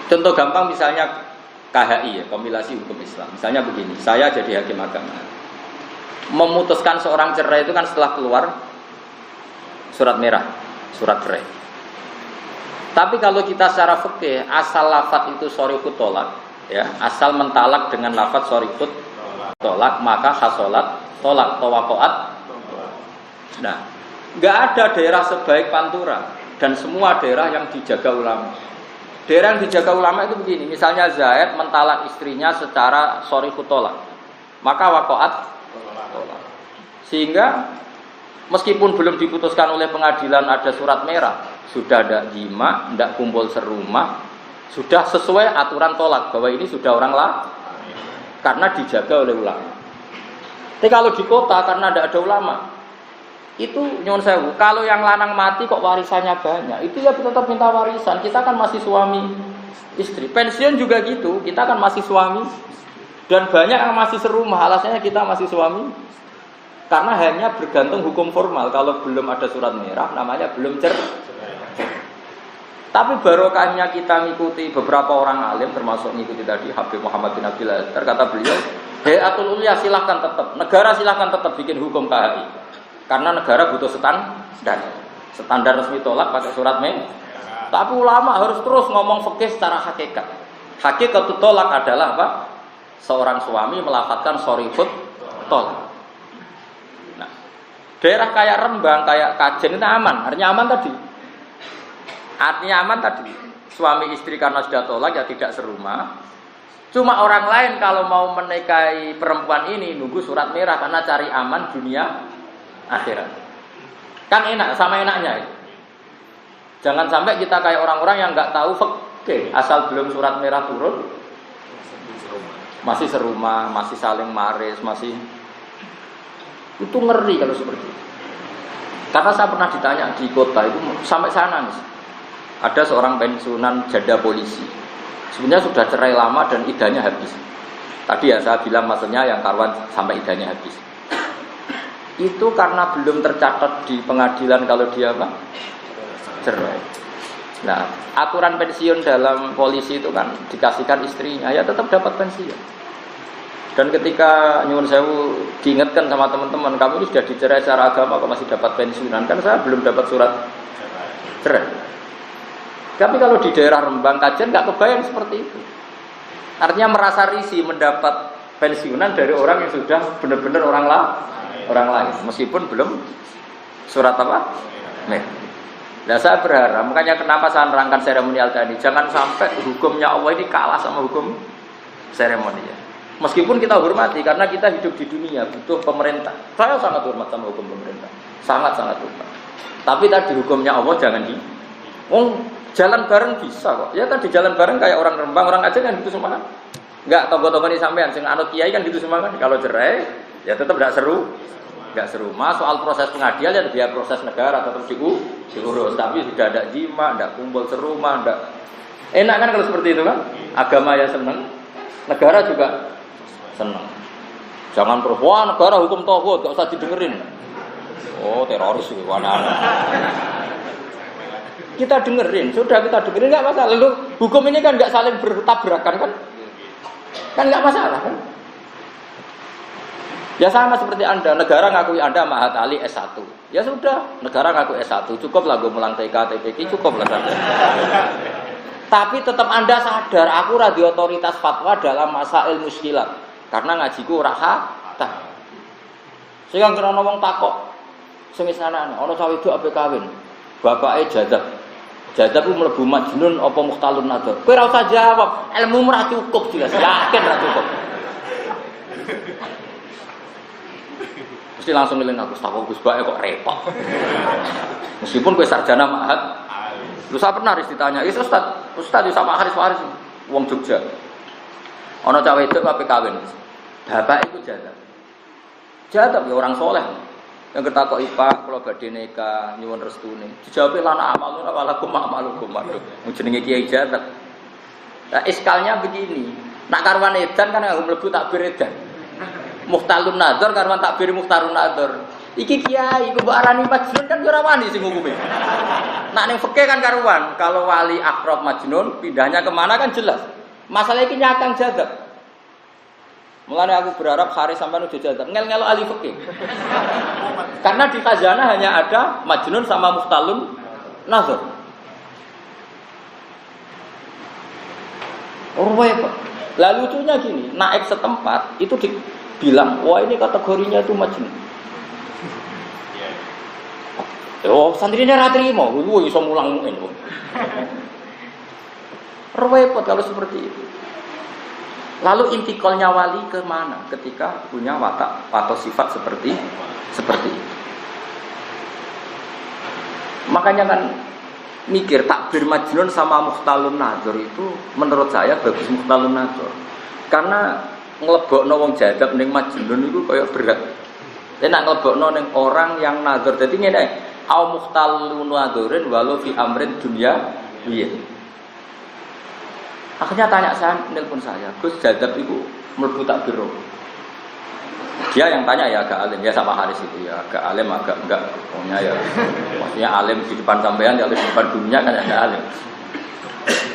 Contoh gampang misalnya KHI ya, kompilasi hukum Islam. Misalnya begini, saya jadi hakim agama. Memutuskan seorang cerai itu kan setelah keluar surat merah, surat cerai. Tapi kalau kita secara fikih asal lafadz itu sorifut tolak, ya, asal mentalak dengan lafadz sorifut tolak, maka hasolat tolak tawakoat. Nah, nggak ada daerah sebaik Pantura dan semua daerah yang dijaga ulama. Daerah yang dijaga ulama itu begini, misalnya Zaid mentalak istrinya secara sorifut tolak, maka wakoat tolak. Sehingga meskipun belum diputuskan oleh pengadilan ada surat merah, sudah ada jima, tidak kumpul serumah, sudah sesuai aturan tolak bahwa ini sudah orang lah, karena dijaga oleh ulama. Tapi kalau di kota karena tidak ada ulama, itu nyuwun sewu. Kalau yang lanang mati kok warisannya banyak, itu ya tetap minta warisan. Kita kan masih suami istri. Pensiun juga gitu, kita kan masih suami. Dan banyak yang masih serumah, alasannya kita masih suami. Karena hanya bergantung hukum formal. Kalau belum ada surat merah, namanya belum cerai. Tapi barokahnya kita mengikuti beberapa orang alim, termasuk mengikuti tadi Habib Muhammad bin Abdul Haddar, kata beliau, Hayatul Ulya silahkan tetap, negara silahkan tetap bikin hukum KHI, karena negara butuh standar resmi tolak pakai surat merah. Tapi ulama harus terus ngomong fikih secara hakikat. Hakikat tolak adalah apa? Seorang suami melafadzkan sorifut tolak. Nah, daerah kayak Rembang, kayak Kajen itu aman, artinya aman tadi. Artinya aman tadi, suami istri karena sudah tolak ya tidak serumah. Cuma orang lain kalau mau menikahi perempuan ini nunggu surat merah karena cari aman dunia akhirat. Kan enak, sama enaknya itu. Jangan sampai kita kayak orang-orang yang nggak tahu fikih, asal belum surat merah turun masih serumah, masih saling maris, masih itu ngeri kalau seperti itu. Karena saya pernah ditanya di kota itu sampai sana nih. Ada seorang pensiunan janda polisi. Sebenarnya sudah cerai lama dan idahnya habis. Tadi ya saya bilang maksudnya yang karuan sampai idahnya habis. Itu karena belum tercatat di pengadilan kalau dia apa? Cerai. Nah, aturan pensiun dalam polisi itu kan dikasihkan istrinya, ya tetap dapat pensiun. Dan ketika nyuwun sewu diingatkan sama teman-teman, kamu ini sudah dicerai secara agama kok masih dapat pensiunan, kan saya belum dapat surat cerai. Tapi kalau di daerah Rembang, Kajen nggak kebayang seperti itu. Artinya merasa risih mendapat pensiunan dari orang yang sudah benar-benar orang lain, meskipun belum surat apa? Nah, saya berharap, makanya kenapa saya nerangkan seremonial tadi, jangan sampai hukumnya Allah ini kalah sama hukum seremonial. Meskipun kita hormati, karena kita hidup di dunia, butuh pemerintah. Saya sangat hormat sama hukum pemerintah, sangat-sangat hormat. Tapi tadi hukumnya Allah jangan jalan bareng bisa kok. Ya tadi jalan bareng kayak orang Rembang, orang Aceh kan gitu semua kan. Enggak togo-togo ini sampean sing anut kiai kan gitu semua kan. Kalau cerai ya tetap enggak seru. Enggak seru. Soal proses pengadilan ya biar proses negara tetap diurus. Tapi sudah ada jima, enggak kumpul serumah, enggak. Enak kan kalau seperti itu kan? Agama ya seneng, negara juga seneng. Jangan terus wah negara hukum tauhid enggak usah didengerin. Oh, teroris itu mana-mana. Kita dengerin, sudah kita dengerin nggak masalah. Lalu hukum ini kan nggak saling bertabrakan kan nggak masalah kan? Ya sama seperti Anda, negara ngakui Anda Mahat Ali S1. Ya sudah, negara ngaku S1, cukup lah gue mulang TK, TPK, cukup lah saja. Tapi tetap Anda sadar, aku radio otoritas fatwa dalam masail muskilat, karena ngajiku ora kata. Sehingga kena ngomong takok, semisal ana cawe itu ape kawin. bapake jadab. Jadab ku mlebu majnun apa muhtalun nadzar. Kowe ora usah jawab, ilmu ora cukup jelas, yakin ora cukup. Mesti langsung ngeling aku takut Gus Bae kok repot. Meskipun kowe sarjana ma'had. Lu saya pernah ditanya, "Ya Ustaz sama Haris Waris wong Jogja." Ana cah wedok ape kawin. Bapak itu jadab. Jadab ya orang soleh. Yang ketakok Pak, kula badhe nikah, nyuwun restune. Dijawabe lana amalun walakum amalukum. Waduh, jenenge kiai jadab. Nah, iskalnya begini. Nak karwan edan kan aku mlebu takbir edan. Muhtalun nadzar karwan takbir muhtarun nadzar. Iki kiai ku mbok arani majnun kan ora wani sing ngukume. Nak ning fikih kan karuan, kalau wali akrab majnun pindahnya kemana kan jelas. Masalah iki nyakang jadab. Mulane aku berharap Haris sampai nuju jadab ngel-ngelo ahli fikih. Karena di khazanah hanya ada majnun sama muhtalun nazar. Pak. Lalu lucunya gini, naib setempat itu dibilang, wah ini kategorinya itu majnun. Oh, santrinya ra trimo, lu iso mulang ini. Repot kalau seperti itu. Lalu intikalnya wali ke mana ketika punya watak atau sifat seperti itu. Makanya kan mikir takbir majnun sama muhtalun nadzar itu menurut saya bagus muhtalun nadzar. Karena nglebokno wong jadab ning majnun itu kayak berat. Nek nglebokno ning orang yang nadzar dadi ngene, au muhtalun nadzarin walau fi amrin dunya piye. Akhirnya tanya saya, nelpon saya, Gus jadab itu mlebu takbir. Dia yang tanya ya agak alim, ya sama Haris itu ya agak alim agak enggak, pokoknya ya maksudnya alim di depan sampean, ya di depan dunia kan agak alim.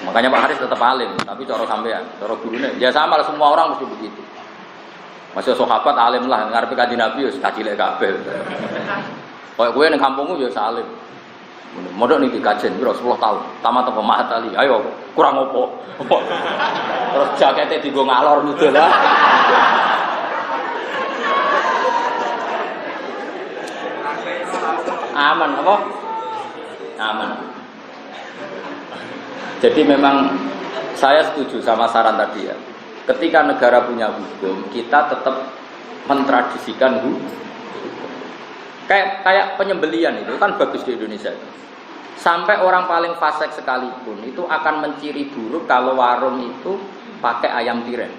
Makanya Pak Haris tetap alim, tapi cara sampean, cara gurunya, ya sama lah semua orang mesti begitu. Masih sahabat alim lah, ngarepe kanjeng Nabi wis kacilek kabeh. Kayak kowe ning kampungmu ya salim. Modok niki kajen piro 10 tahun. Tamat apa mahat ali. Ayo kurang opo. Terus jakete dienggo ngalor ngidul lah. Aman apa? Aman. Jadi memang saya setuju sama saran tadi ya. Ketika negara punya hukum, kita tetap mentradisikan hukum. Kayak penyembelian itu kan bagus di Indonesia. Sampai orang paling fasik sekalipun itu akan menciri buruk kalau warung itu pakai ayam tiren.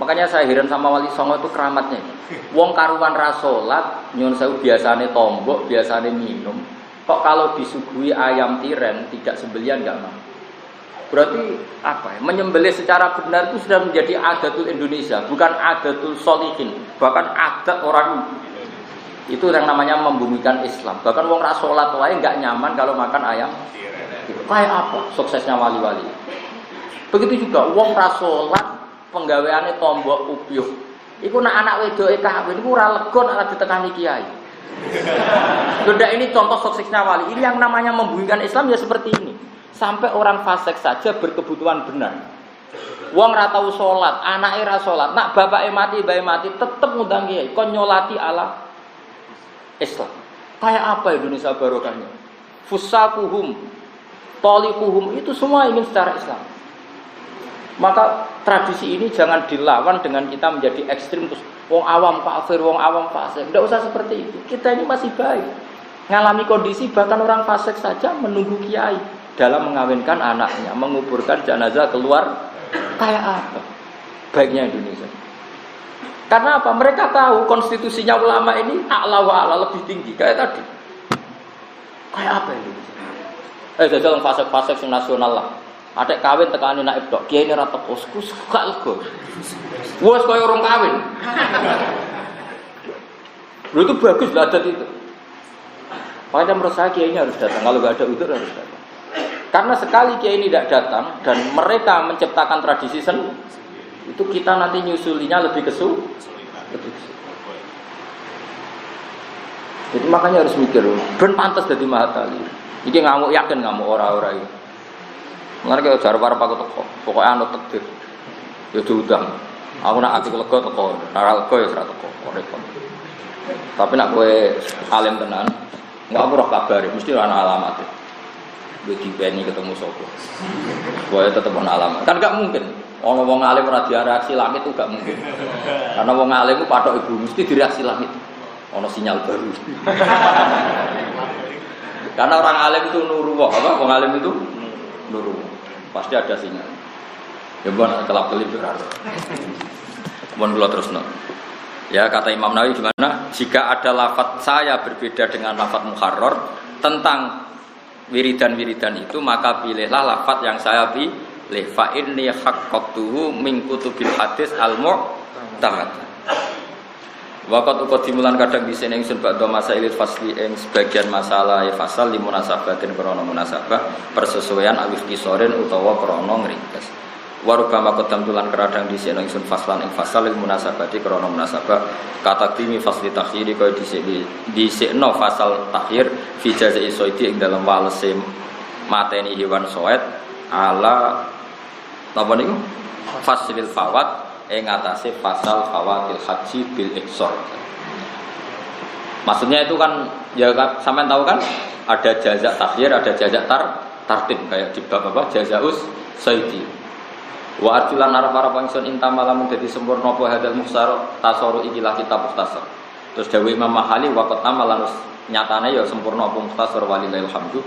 Makanya saya heran sama Wali Songo itu keramatnya. Wong karuan ra salat, nyun sewu biasane tombok, biasane minum. Kok kalau disuguhi ayam tiren tidak sembelian enggak mau. Berarti apa ya? Menyembelih secara benar itu sudah menjadi adatul Indonesia, bukan adatul solihin, bahkan adat orang. Itu yang namanya membumikan Islam. Bahkan wong ra salat wae enggak nyaman kalau makan ayam. Kayak apa suksesnya wali-wali? Begitu juga wong ra salat penggaweane tombok upyuh. Iku nek anak wedoke kawin iku ora lega nek ditekani kiai. Beda ini contoh suksesnya wali. Ini yang namanya membumikan Islam ya seperti ini. Sampai orang fasik saja berkebutuhan benar. Wong ra tau salat, anake ra salat, nak bapake mati, bae mati tetep ngundang kiai kon nyolati ala Islam. Kayak apa Indonesia barokahnya? Fusakuhum, tolikuhum itu semua ingin secara Islam. Maka tradisi ini jangan dilawan dengan kita menjadi ekstrim terus wong awam kafir, wong awam fasik. Tidak usah seperti itu. Kita ini masih baik. Ngalami kondisi bahkan orang fasik saja menunggu kiai dalam mengawinkan anaknya, menguburkan jenazah keluar. Kayak apa baiknya Indonesia? Karena apa? Mereka tahu konstitusinya ulama ini a'la wa a'la lebih tinggi. Kayak tadi. Kayak apa ini? Jajal fasik-fasik sing nasional lah. Adek kawin tekani naib tok. Kiai ini ra teko gak lega. Wes koyo urung kawin. Lho itu bagus lah adat itu. Makanya menurut saya kiai ini harus datang. Kalau enggak ada udzur harus datang. Karena sekali kiai ini tidak datang dan mereka menciptakan tradisi itu kita nanti nyusulinya lebih kesulitan. Jadi makanya harus mikir, ben pantas dadi mahatali. Iki ngamuk yakin ngamuk ora-ora iki. Mulane kaya jar-jar aku teko, pokoke anut takdir. Ya diundang. Aku nak ati lega teko, ora lega ya ora teko, repot. Tapi nak kowe alim tenan, Enggak aku roh kabar, mesti ana alamat. Wedi beni ketemu sapa. Supaya tetep ana alamat. Kan gak mungkin. Ana wong alim ora direaksi langit itu gak mungkin. Karena wong alim ku patok ibu mesti direaksi langit. Ana sinyal baru. Karena orang alim itu nuruwah, apa? Wong alim itu nuruwah. Pasti ada sinyal. Ya mbon kelap-kelip berarti. Mohon kula terusno. Ya kata Imam Nawawi gimana? Jika ada lafaz saya berbeda dengan lafaz muharrar tentang wiridan-wiridan itu, maka pilihlah lafaz yang saya pilih. Fa inni haqqatuhu min kutubil hadis al-mu'tamad. Waqat uqad dimulan kadang disen ingsun ba'da masailil fasli ing sebagian masalah ya fasal li munasabatin krana munasabah persesuaian awif kisorin utawa krana ngringkes. Warubama kodam tulan keradang di sini ingsun faslan ing fasal il munasabati krono munasabah kata timi fasli takhiri kau di sini fasal takhir fi jazai soiti ing dalam walese mateni hewan soet ala apa niku faslil fawat ing atase fasal fawatil haji bil iksor. Maksudnya itu kan ya sampean tahu kan ada jazak takhir ada jazak tartib kayak di bab apa jazaus soiti. Wa arjulan arep-arep ingsun intama lamun dadi sempurna apa hadal mukhsar tasaru ikilah kitab mukhtasar. Terus dawuh Imam Mahali waqt amalan nyatane ya sempurna apa mukhtasar walillahil hamdu.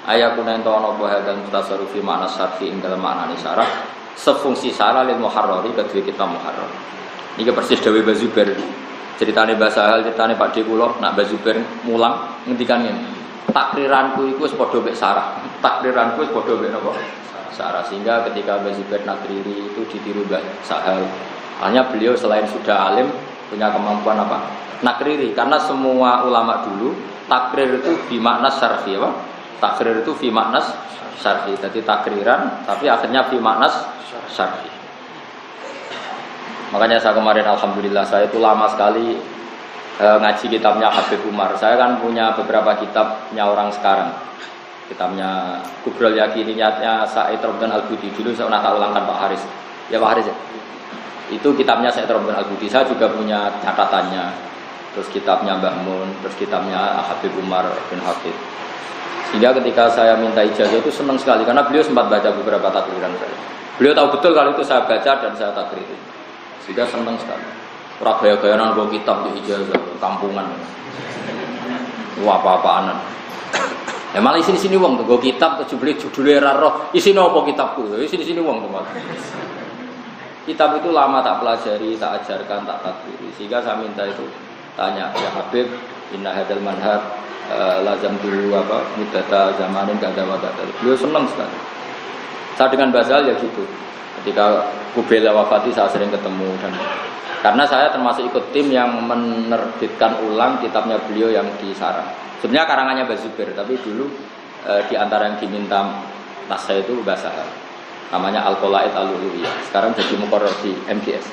Ayakuna ento ana apa hadal mukhtasar fi makna syarhi ing dalem maknane syarah sefungsi syarah lil muharrari kedue kitab muharrar. Niki persis dawuh Bazubair. Ceritane bahasa hal ceritane Pak De kula nak Bazubair mulang ngendikan ngene. Takriranku iku wis padha mek syarah. Takriranku wis padha mek napa? Syarah, sehingga ketika Bazubair Nakriri itu ditiru Mbah Sahal, hanya beliau selain sudah alim punya kemampuan apa? Nakriri, karena semua ulama dulu takrir itu bimakna syarhi apa? Takrir itu bimakna syarhi, jadi takriran tapi akhirnya bimakna syarhi. Makanya saya kemarin alhamdulillah saya itu lama sekali ngaji kitabnya Habib Umar. Saya kan punya beberapa kitabnya orang sekarang. Kitabnya Kubrul Yakin niatnya Said Robdan Al-Budi dulu saya pernah ulangkan Pak Haris. Ya Pak Haris ya. Itu kitabnya Said Robdan Al-Budi. Saya juga punya catatannya. Terus kitabnya Mbah Mun, terus kitabnya Habib Umar bin Hafid. Sehingga ketika saya minta ijazah itu senang sekali karena beliau sempat baca beberapa takriran saya. Beliau tahu betul kalau itu saya baca dan saya takriri. Sehingga senang sekali. Ora gaya-gayanan bawa kitab di ijazah kampungan. Wah apa-apaanan. Ya malah sini wong tuh, gue kitab tuh judulnya raro, isi nopo kitabku, sini wong tuh malah. Kitab itu lama tak pelajari, tak ajarkan, tak takdiri, sehingga saya minta itu tanya ya Habib, inna hadal manhaj lazam dulu apa mudata zamanin gak ada wadah. Beliau senang sekali. Saya dengan Basal ya gitu. Ketika Kubela wafati saya sering ketemu dan karena saya termasuk ikut tim yang menerbitkan ulang kitabnya beliau yang di Sarang. Sebenarnya karangannya Bazubair, tapi dulu di antara yang diminta tas saya itu bahasa namanya Al-Qolaid Al-Uluwiyah. Sekarang jadi muqarrar di MGS.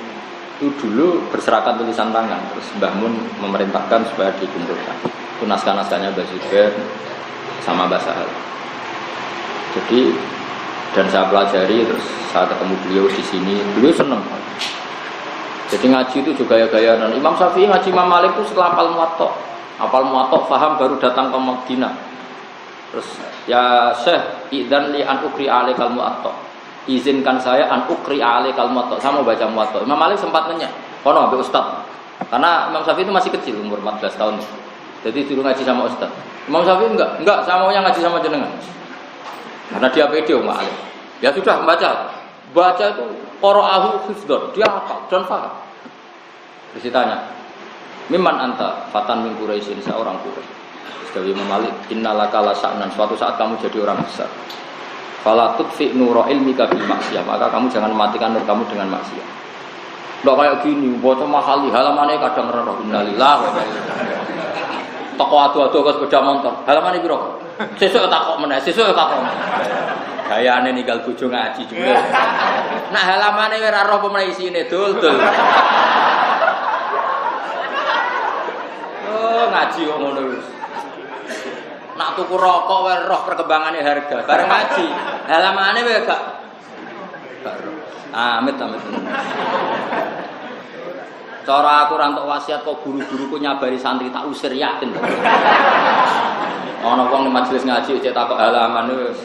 Itu dulu berserakan tulisan tangan, terus Mbah Mun memerintahkan supaya dikumpulkan. Itu naskah-naskahnya Bazubair sama bahasa Hal. Jadi dan saya pelajari, terus saya ketemu beliau di sini, beliau senang. Jadi ngaji itu juga gaya-gaya. Dan Imam Syafi'i ngaji Imam Malik itu setelah Apal Muwatta paham baru datang ke Madinah. Terus ya Syekh idzan li an ukri alaikal Muwatta. Izinkan saya an ukri alaikal Muwatta. Saya mau baca Muwatta. Imam Malik sempat nanya, "Kono ambek ustaz?" Karena Imam Syafi'i itu masih kecil, umur 14 tahun. Jadi dulu ngaji sama ustaz. Imam Syafi'i enggak, saya maunya ngaji sama jenengan. Karena dia pede Imam Malik. Ya sudah baca. Baca itu qara'ahu hifdzan, dia hafal dan paham. Terus ditanya, "Mimman anta?" Fatan min Quraisyin, seorang Quraisy. Terus Imam Malik, "Innalaka la sa'nan." Suatu saat kamu jadi orang besar. Fala tudfi nura ilmika bil maksiyah. Maka kamu jangan matikan nur kamu dengan maksiat. Ndak kayak gini, baca mahali halamane kadang rero innalillah wa inna ilaihi raji'un. Toko adu-adu ke sepeda motor. Halamane piro? Sesuk takok meneh, sesuk takok. Gayane ninggal bojo ngaji juga. Nah halamane ora roh apa meneh isine dul. Ngaji kok ngono wis. Nak tuku rokok wae roh perkembangane harga. Bareng ngaji, halamane wae gak. Amit. Cara aku rantok wasiat kok guru-guruku nyabari santri tak usir yakin. Ana wong ning majelis ngaji cek takok halaman wis.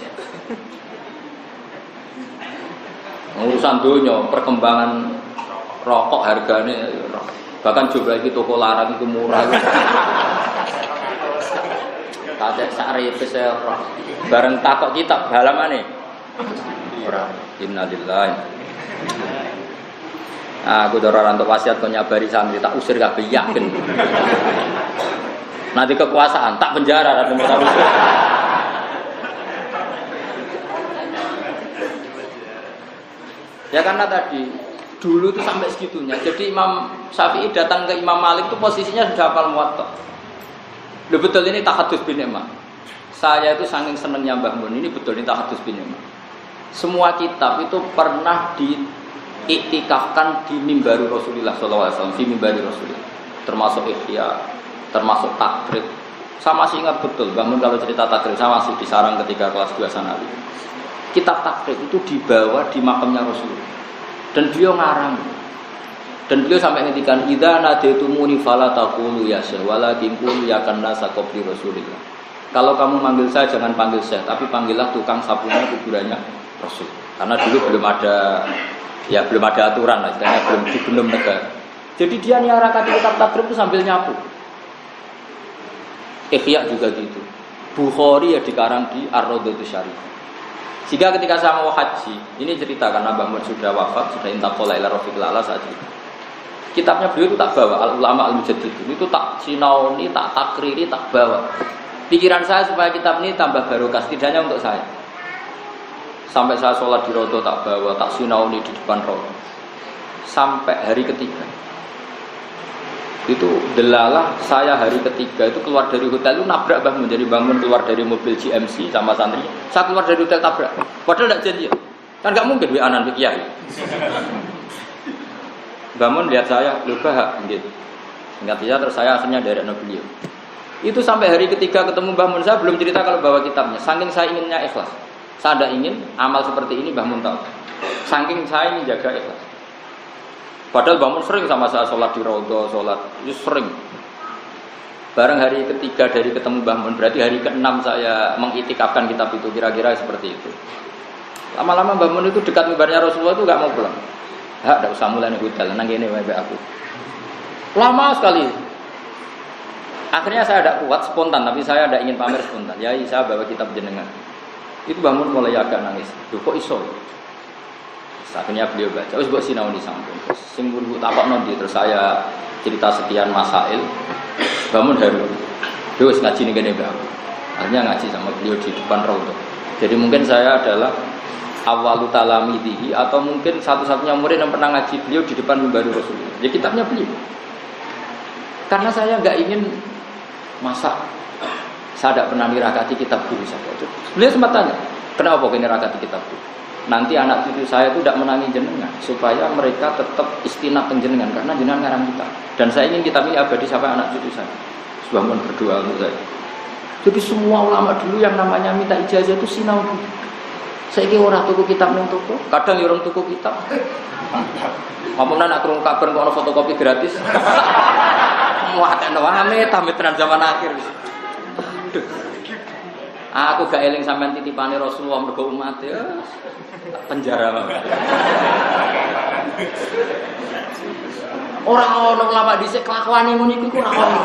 Urusan donya, perkembangan rokok hargane bahkan jumlah iki toko larang itu murah. Kadek sakrepe ora. Bareng takok kitab halamane. Ora. Innalillahi. Aku ora rantuk wasiat kok nyabari santri tak usir kabeh yakin. Nanti kekuasaan tak penjara dan usir. Ya karena tadi dulu itu sampai segitunya. Jadi Imam Syafi'i datang ke Imam Malik itu posisinya sudah hafal Muwatta. Betul ini tahadus bin Imam. Saya itu saking senengnya Mbah Mun, ini betul ini tahadus bin Imam. Semua kitab itu pernah diiktikafkan di mimbar Rasulullah SAW, di mimbar Rasulullah. Termasuk Ihya, termasuk takrib. Saya masih ingat betul, Mbah Mun kalau cerita takrib, saya masih di sarang ketika kelas 2 Sanawi. Kitab takrib itu dibawa di makamnya Rasulullah. Dan beliau ngarang. Dan beliau sampai ngendikan, "Idza nadaitumuni fala taqulu ya syekh, walakin qulu ya kannasa qabri Rasulillah." Kalau kamu manggil saya jangan panggil syekh, tapi panggillah tukang sapunya kuburannya Rasul. Karena dulu belum ada aturan lah, istilahnya belum negara. Jadi dia nyarakati kitab takrib itu sambil nyapu. Ihya juga gitu. Bukhari ya dikarang di Ar-Raudhatus Syarifah. Jika ketika saya mau haji, ini cerita karena Mbah Mun sudah wafat, sudah intaqala ila rafiqil a'la saat itu. Kitabnya beliau itu tak bawa, Al-Ulama Al-Mujaddid itu tak sinauni, tak takriri, tak bawa. Pikiran saya supaya kitab ini tambah barokah, setidaknya untuk saya. Sampai saya sholat di Rodo tak bawa, tak sinauni di depan Rodo. Sampai hari ketiga. Itu delalah saya hari ketiga itu keluar dari hotel itu nabrak Mbah Mun. Jadi Mbah Mun keluar dari mobil GMC sama santri. Saya keluar dari hotel tabrak. Padahal tidak janji. Kan nggak mungkin anan kiai. Mbah Mun lihat saya, lupa gitu. Ingat saja terus saya akhirnya dari beliau. Itu sampai hari ketiga ketemu Mbah Mun, saya belum cerita kalau bawa kitabnya. Saking saya inginnya ikhlas. Saya tidak ingin amal seperti ini Mbah Mun tahu. Saking saya ingin jaga ikhlas. Padahal Mbah Mun sering sama saya sholat di Raudhah, sholat itu sering. Bareng hari ketiga dari ketemu Mbah Mun, berarti hari ke-6 saya mengitikafkan kitab itu, kira-kira seperti itu. Lama-lama Mbah Mun itu dekat mimbarnya Rasulullah itu nggak mau pulang. Tidak usah mulai nih hotel, nang ini WB aku. Lama sekali. Akhirnya saya tidak kuat spontan, tapi saya tidak ingin pamer spontan. Ya, saya bawa kitab jenengan. Itu Mbah Mun mulai agak nangis. Duh kok iso? Akhirnya beliau baca, wis mbok sinau di samping. Sing mbok takokno ndi terus saya cerita sekian masail. Bangun haru. Wis ngaji ning kene Mbak. Akhirnya ngaji sama beliau di depan Raudhah. Jadi mungkin saya adalah awalu talamidihi atau mungkin satu-satunya murid yang pernah ngaji beliau di depan mimbar Rasulullah. Ya kitabnya beliau. Karena saya enggak ingin masa saya tidak pernah nirakati kitab guru saya. Beliau sempat tanya, kenapa kau nirakati kitab guru? Nanti anak cucu saya itu tidak menangi jenengan supaya mereka tetap istinat jenengan karena jenengan ngarang kita. Dan saya ingin kitab ini abadi sampai anak cucu saya. Sebab mohon berdoa untuk saya. Jadi semua ulama dulu yang namanya minta ijazah itu sinau. Saya kira orang tuku kitab nang toko, kadang orang tuku kitab. Ngomong nak krungu kabar kok ana fotokopi gratis. Wah, kan wame tamit tenan zaman akhir. Aduh. Aku gak eling sampean titipane Rasulullah mergo umat ya. Penjara. Ora ono ulama dhisik kelakuane ngono iku ora ono.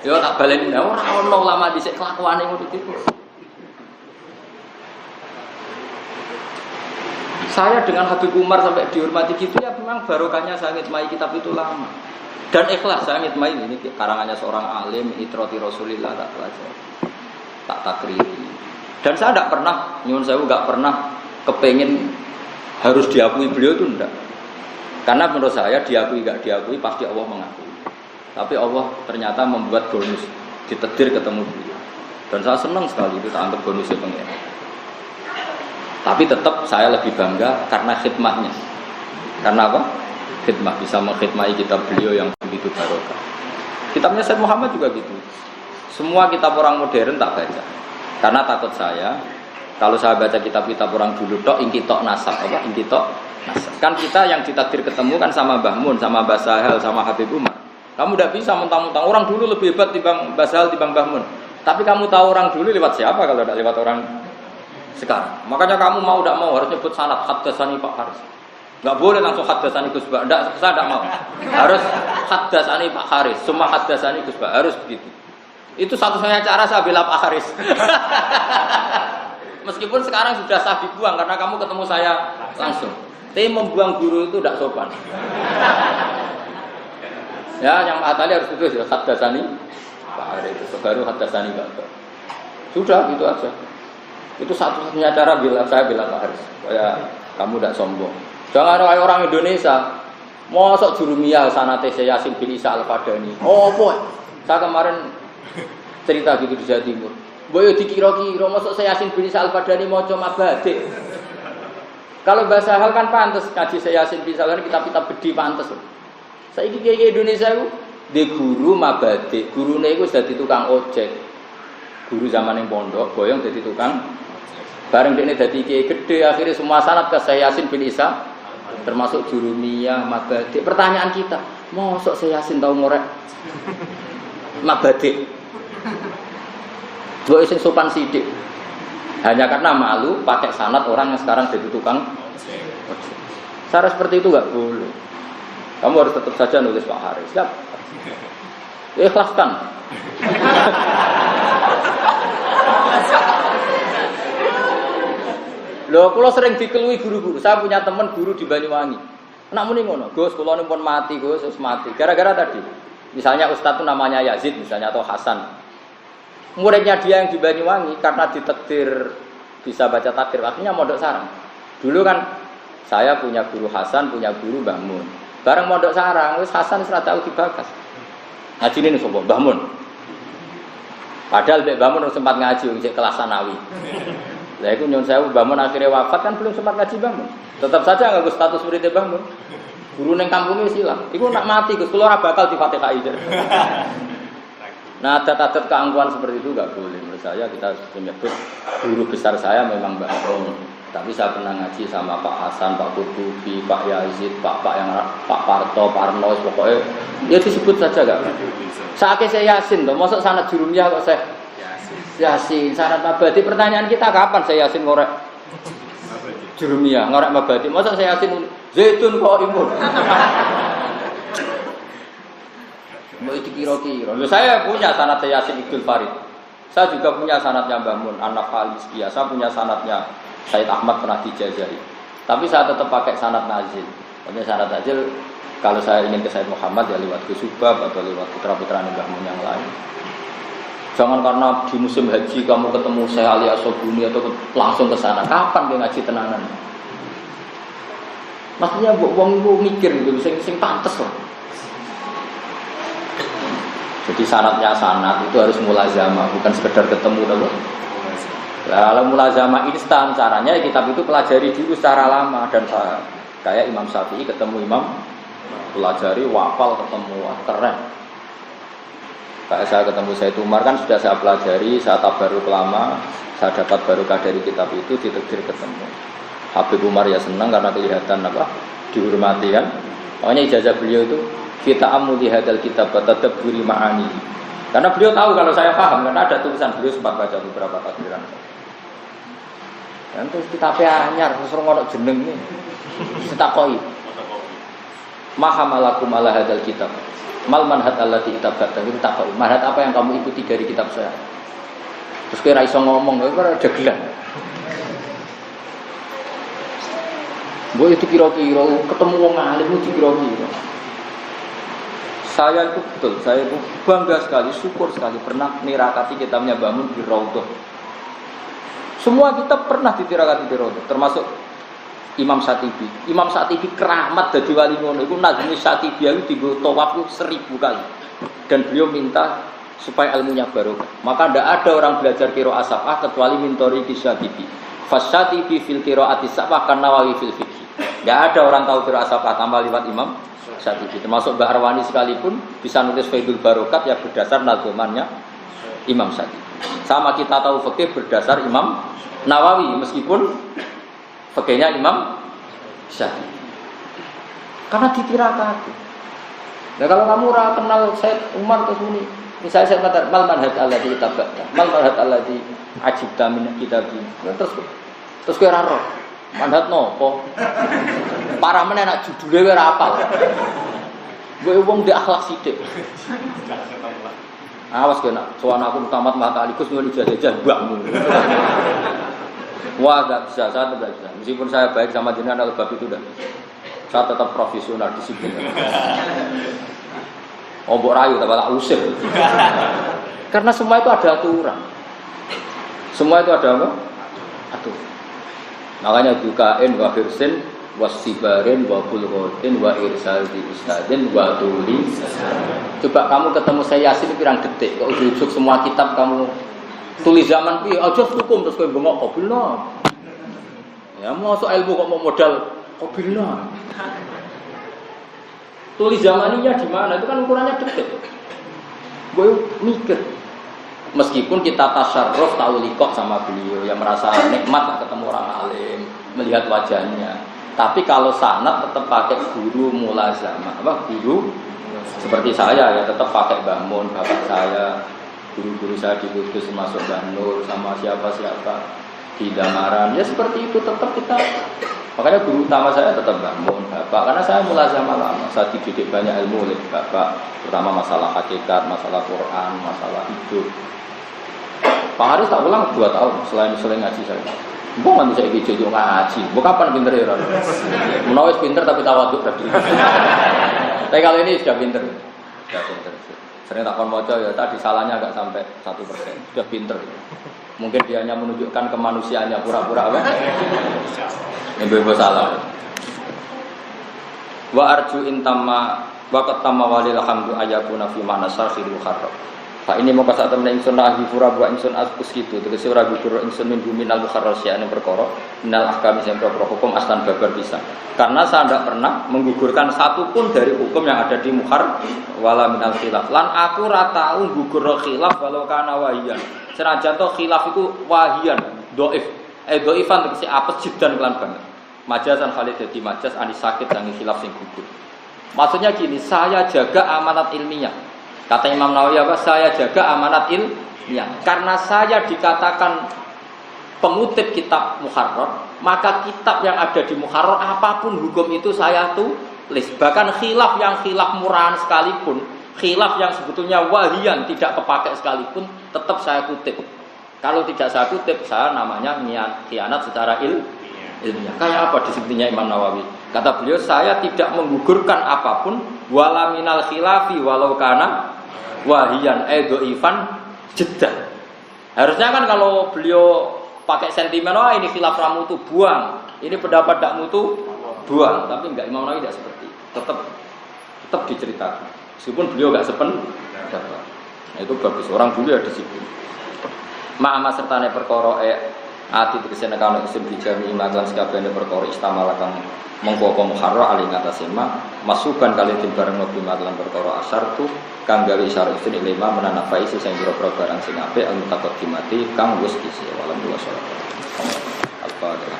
Yo tak baleni ora ono ulama dhisik kelakuane ngono iku. Saya dengan Habib Umar sampai dihormati gitu ya memang barokahnya saya ngitmai kitab itu lama. Dan ikhlas saya ngitmai ini karangannya seorang alim itrati Rasulillah tak pelajari. Tak takriri. Dan saya tidak pernah, nyuwun sewu enggak pernah kepengin harus diakui beliau itu enggak. Karena menurut saya diakui enggak diakui pasti Allah mengakui. Tapi Allah ternyata membuat bonus ditedir ketemu beliau. Dan saya senang sekali itu tak anggap bonusnya pengen. Tapi tetap saya lebih bangga karena khidmatnya. Karena apa? Khidmat bisa mengkhidmati kitab beliau yang begitu barokah. Kitabnya Said Muhammad juga gitu. Semua kitab orang modern tak baca. Karena takut saya kalau saya baca kitab-kitab orang dulu tok ingki tok nasab apa ingki tok Nah, kan kita yang ditakdir ketemu kan sama Mbah Mun, sama Mbah Sahal, sama Habib Umar. Kamu tidak bisa mentang-mentang orang dulu lebih hebat timbang Mbah Sahal, timbang Mbah Mun. Tapi kamu tahu orang dulu lewat siapa kalau tidak lewat orang sekarang. Makanya kamu mau tidak mau harus nyebut sanad haddatsani Pak Haris. Enggak boleh langsung haddatsani Gus Ba. Enggak, saya tidak mau. Harus haddatsani Pak Haris, semua haddatsani Gus Ba, harus begitu. Itu satu-satunya cara saya bela Pak Haris. Meskipun sekarang sudah sah dibuang karena kamu ketemu saya langsung. Tapi membuang guru itu tidak sopan. Ya, yang Pak Atali harus itu haddatsani Pak Haris, baru haddatsani Pak. Sudah gitu aja. Itu satu-satunya cara saya bela Pak Haris. Supaya kamu tidak sombong. Jangan ada orang Indonesia mosok jurumiyah sanate Yasin bin Isa Al-Fadani. Oh, boy. Saya kemarin cerita gitu di Jawa Timur. Boyo dikira-kira mosok Yasin bin Isa Al-Fadani maca mabade. Kalau bahasa hal kan pantes ngaji Yasin bin Isa Al-Fadani kitab-kitab gede pantes. Saiki kiai Indonesia iku di guru mabade. Gurune iku dadi tukang ojek. Guru zaman yang pondok boyong dadi tukang. Bareng dene dadi kiai gede akhirnya semua sanad ke Yasin bin Isa termasuk jurumiyah, mabadi. Pertanyaan kita, mosok Yasin tahu ngorek mabadi? Gue sing sopan sidik. Hanya karena malu pakai sanad orang yang sekarang jadi tukang. Cara seperti itu nggak boleh. Kamu harus tetap saja nulis Pak Haris. Siap. Ikhlaskan. Loh, kalau sering dikelui guru-guru. Saya punya teman guru di Banyuwangi. Anak muni ngono, Gus, kula nimpun mati, Gus, wis mati. Gara-gara tadi. Misalnya ustaz itu namanya Yazid misalnya atau Hasan. Muridnya dia yang di Banyuwangi karena ditakdir bisa baca takdir akhirnya mondok sarang. Dulu kan saya punya guru Hasan, punya guru Mbah Mun. Bareng mondok sarang, wis Hasan wis ora tau dibakas. Ngajine sapa? Mbah Mun. Padahal Mbah Mun sempat ngaji wis kelas sanawi. Lah iku nyun sewu Mbah Mun akhirnya wafat kan belum sempat ngaji Mbah Mun. Tetap saja nganggo status murid Mbah Mun. Guru ning kampungnya silang. Iku nak mati Gus, kula ora bakal di-Fatihai. Nah, adat-adat keangkuhan seperti itu enggak boleh. Menurut saya kita menyebut guru besar saya memang Mbah Mun. Tapi saya pernah ngaji sama Pak Hasan, Pak Kutubi, Pak Yazid, Pak Parto, Parno, pokoknya ya disebut saja enggak. Saake saya Yasin toh, mosok sanad jurumiyah kok saya Yasin, sanad mabadi. Pertanyaan kita kapan saya Yasin ngorek jurumiyah, ngorek mabadi. Mosok saya Yasin zaitun kok imun. Mau dikira-kira. Saya punya sanad Yasin Ibnu Farid. Saya juga punya sanadnya Mbah Mun, Anak Halis biasa punya sanadnya Said Ahmad pernah dijajahi. Tapi saya tetap pakai sanad nazil. Maksudnya sanad nazil kalau saya ingin ke Said Muhammad ya lewat Gus Subab atau lewat putra-putra Mbah Mun yang lain. Jangan karena di musim haji kamu ketemu Syekh Ali Asobuni atau langsung ke sana. Kapan dia ngaji tenanan? Maksudnya wong iku mikir gitu, sing pantes lah. Jadi sanadnya sanad itu harus mulazamah, bukan sekedar ketemu dulu. Kalau mulazamah instan caranya kitab itu pelajari dulu secara lama dan kayak Imam Syafi'i ketemu Imam pelajari wafal ketemu keren. Kayak saya ketemu Said Umar kan sudah saya pelajari, saya tabarruk lama, saya dapat barokah dari kitab itu ditakdir ketemu. Habib Umar ya senang karena kelihatan apa dihormati kan. Makanya ijazah beliau itu kita amuli hadal kitab tadabburi ma'ani. Karena beliau tahu kalau saya paham karena ada tulisan beliau sempat baca beberapa takdiran. Dan terus kitabnya anyar, terus ngono jeneng nih. Setakoi. Mahamalakum ala hadal kitab. Mal manhaj allati itabata itu takoi. Manhaj apa yang kamu ikuti dari kitab saya? Terus kira iso ngomong, kira dagelan. Gue itu kira-kira ketemu wong alim itu kira-kira. Saya itu betul, saya itu bangga sekali, syukur sekali pernah nirakati kitabnya Mbah Mun di Raudhah. Semua kitab pernah ditirakati di Raudhah, termasuk Imam Syatibi. Imam Syatibi keramat dadi wali ngono. Iku nazmi Syatibi itu digo tawaf 1000 kali. Dan beliau minta supaya ilmunya barokah. Maka tidak ada orang belajar qiraah sab'ah kecuali mintori Syatibi. Fasyatibi fil qiraati sab'ah kan Nawawi fil fiqh. Tidak ada orang tahu qiraah sab'ah tanpa lewat Imam Syatibi. Termasuk Mbah Arwani sekalipun bisa nulis Faidul Barokat ya berdasar nazomannya Imam Syatibi. Sama kita tahu fikih berdasar Imam Nawawi meskipun fikihnya Imam Syafi'i. Karena ditirakat. Nah kalau kamu ora kenal Said Umar terus muni, misalnya saya kata mal manhaj alladzi tabata, mal manhaj alladzi ajibta min kitabi. Terus kowe ora roh. Manhaj nopo? Parah meneh nek judule kowe ora apal. Kowe wong ndek akhlak sithik. Awas kowe nak sowan aku tamat matalikus ngono ijazah mbakmu. Wah, enggak bisa, saya tidak bisa. Meskipun saya baik sama jenengan dalam bab itu dah. Saya tetap profesional disiplin. Ombok rayu tak usir. Karena semua itu ada aturan. Semua itu ada apa? Aturan. Makanya bukain wa hirsin wasibarin wa bulghatin wa irsal di ustadin wa tuli. Coba kamu ketemu saya Yasin pirang detik kok ujuk semua kitab kamu tulis zaman piye aja hukum terus kowe bengok qabilna. Ya mosok ilmu kok mau modal qabilna. Tulis zamaninya di mana? Itu kan ukurannya detik. Gue mikir. Meskipun kita tasyarruf tahu likok sama beliau yang merasa nikmat ketemu orang alim, melihat wajahnya. Tapi kalau sanad tetap pakai guru mulazamah, apa guru seperti saya ya tetap pakai Mbah Mun, bapak saya, guru-guru saya di Kudus termasuk Mbah Nur sama siapa-siapa di Damaran. Ya seperti itu tetap kita. Makanya guru utama saya tetap Mbah Mun, bapak, karena saya mulazamah lama. Saya dididik banyak ilmu oleh bapak, terutama masalah hakikat, masalah Quran, masalah hidup. Pak Haris tak ulang 2 tahun selain ngaji saya. Mbok nganti saya jojo ngaji. Mbok kapan pinter ya? Menawis pinter tapi tawaduk tadi. Tapi kalau ini sudah pinter. Sudah pinter. Sering takon maca ya tadi salahnya agak sampai 1%. Sudah pinter. Mungkin dia hanya menunjukkan kemanusiaannya pura-pura apa? Ibu salah. Wa arju intama wa qatama walil hamdu ayakuna fi manasar khilul kharab. Pak ini mau kasih temen ingsun nahi fura buat ingsun askus gitu. Terus ora gugur ingsun min minal mukharrasyan yang perkara minal ahkam yang perkara hukum aslan babar bisa. Karena saya tidak pernah menggugurkan satu pun dari hukum yang ada di mukhar wala minal khilaf. Lan aku ora tau gugur khilaf walau kana wahiyan. Senajan to khilaf iku wahiyan, dhaif. Dhaifan tegese apes jidan kelan banget. Majazan Khalid dadi majaz anis sakit dan khilaf sing gugur. Maksudnya gini, saya jaga amanat ilmiah. Kata Imam Nawawi apa? Saya jaga amanat ilmiah. Karena saya dikatakan pengutip kitab Muharrar, maka kitab yang ada di Muharrar apapun hukum itu saya tulis. Bahkan khilaf yang khilaf murahan sekalipun, khilaf yang sebetulnya wahiyan tidak kepakai sekalipun, tetap saya kutip. Kalau tidak saya kutip, saya namanya khianat secara ilmiah. Kayak apa disebutnya Imam Nawawi? Kata beliau, saya tidak menggugurkan apapun wala minal khilafi walau kana wahiyan dhaifan jiddah. Harusnya kan kalau beliau pakai sentimen, wah ini khilaf ramu itu buang, ini pendapat dakmu itu buang. Tapi enggak, Imam Nawawi tidak seperti itu. Tetap diceritakan. Meskipun beliau enggak sependapat. Nah, itu bagus. Orang dulu ya disiplin. Ma'ama sertane perkara ati tegese nekane isim dijami imaklan sakabehane perkara istamala kang mengko muharrar ali ngatasi masukan kali timbareng nabi maklan perkara asartu kang gawe syarat isin lima menanafai sing boro barang sing apik al mutaqaddimati kang wis isi walam wa sallallahu alaihi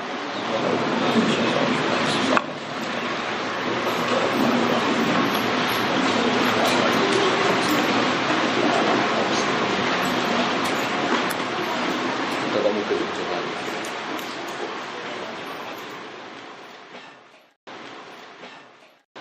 wasallam.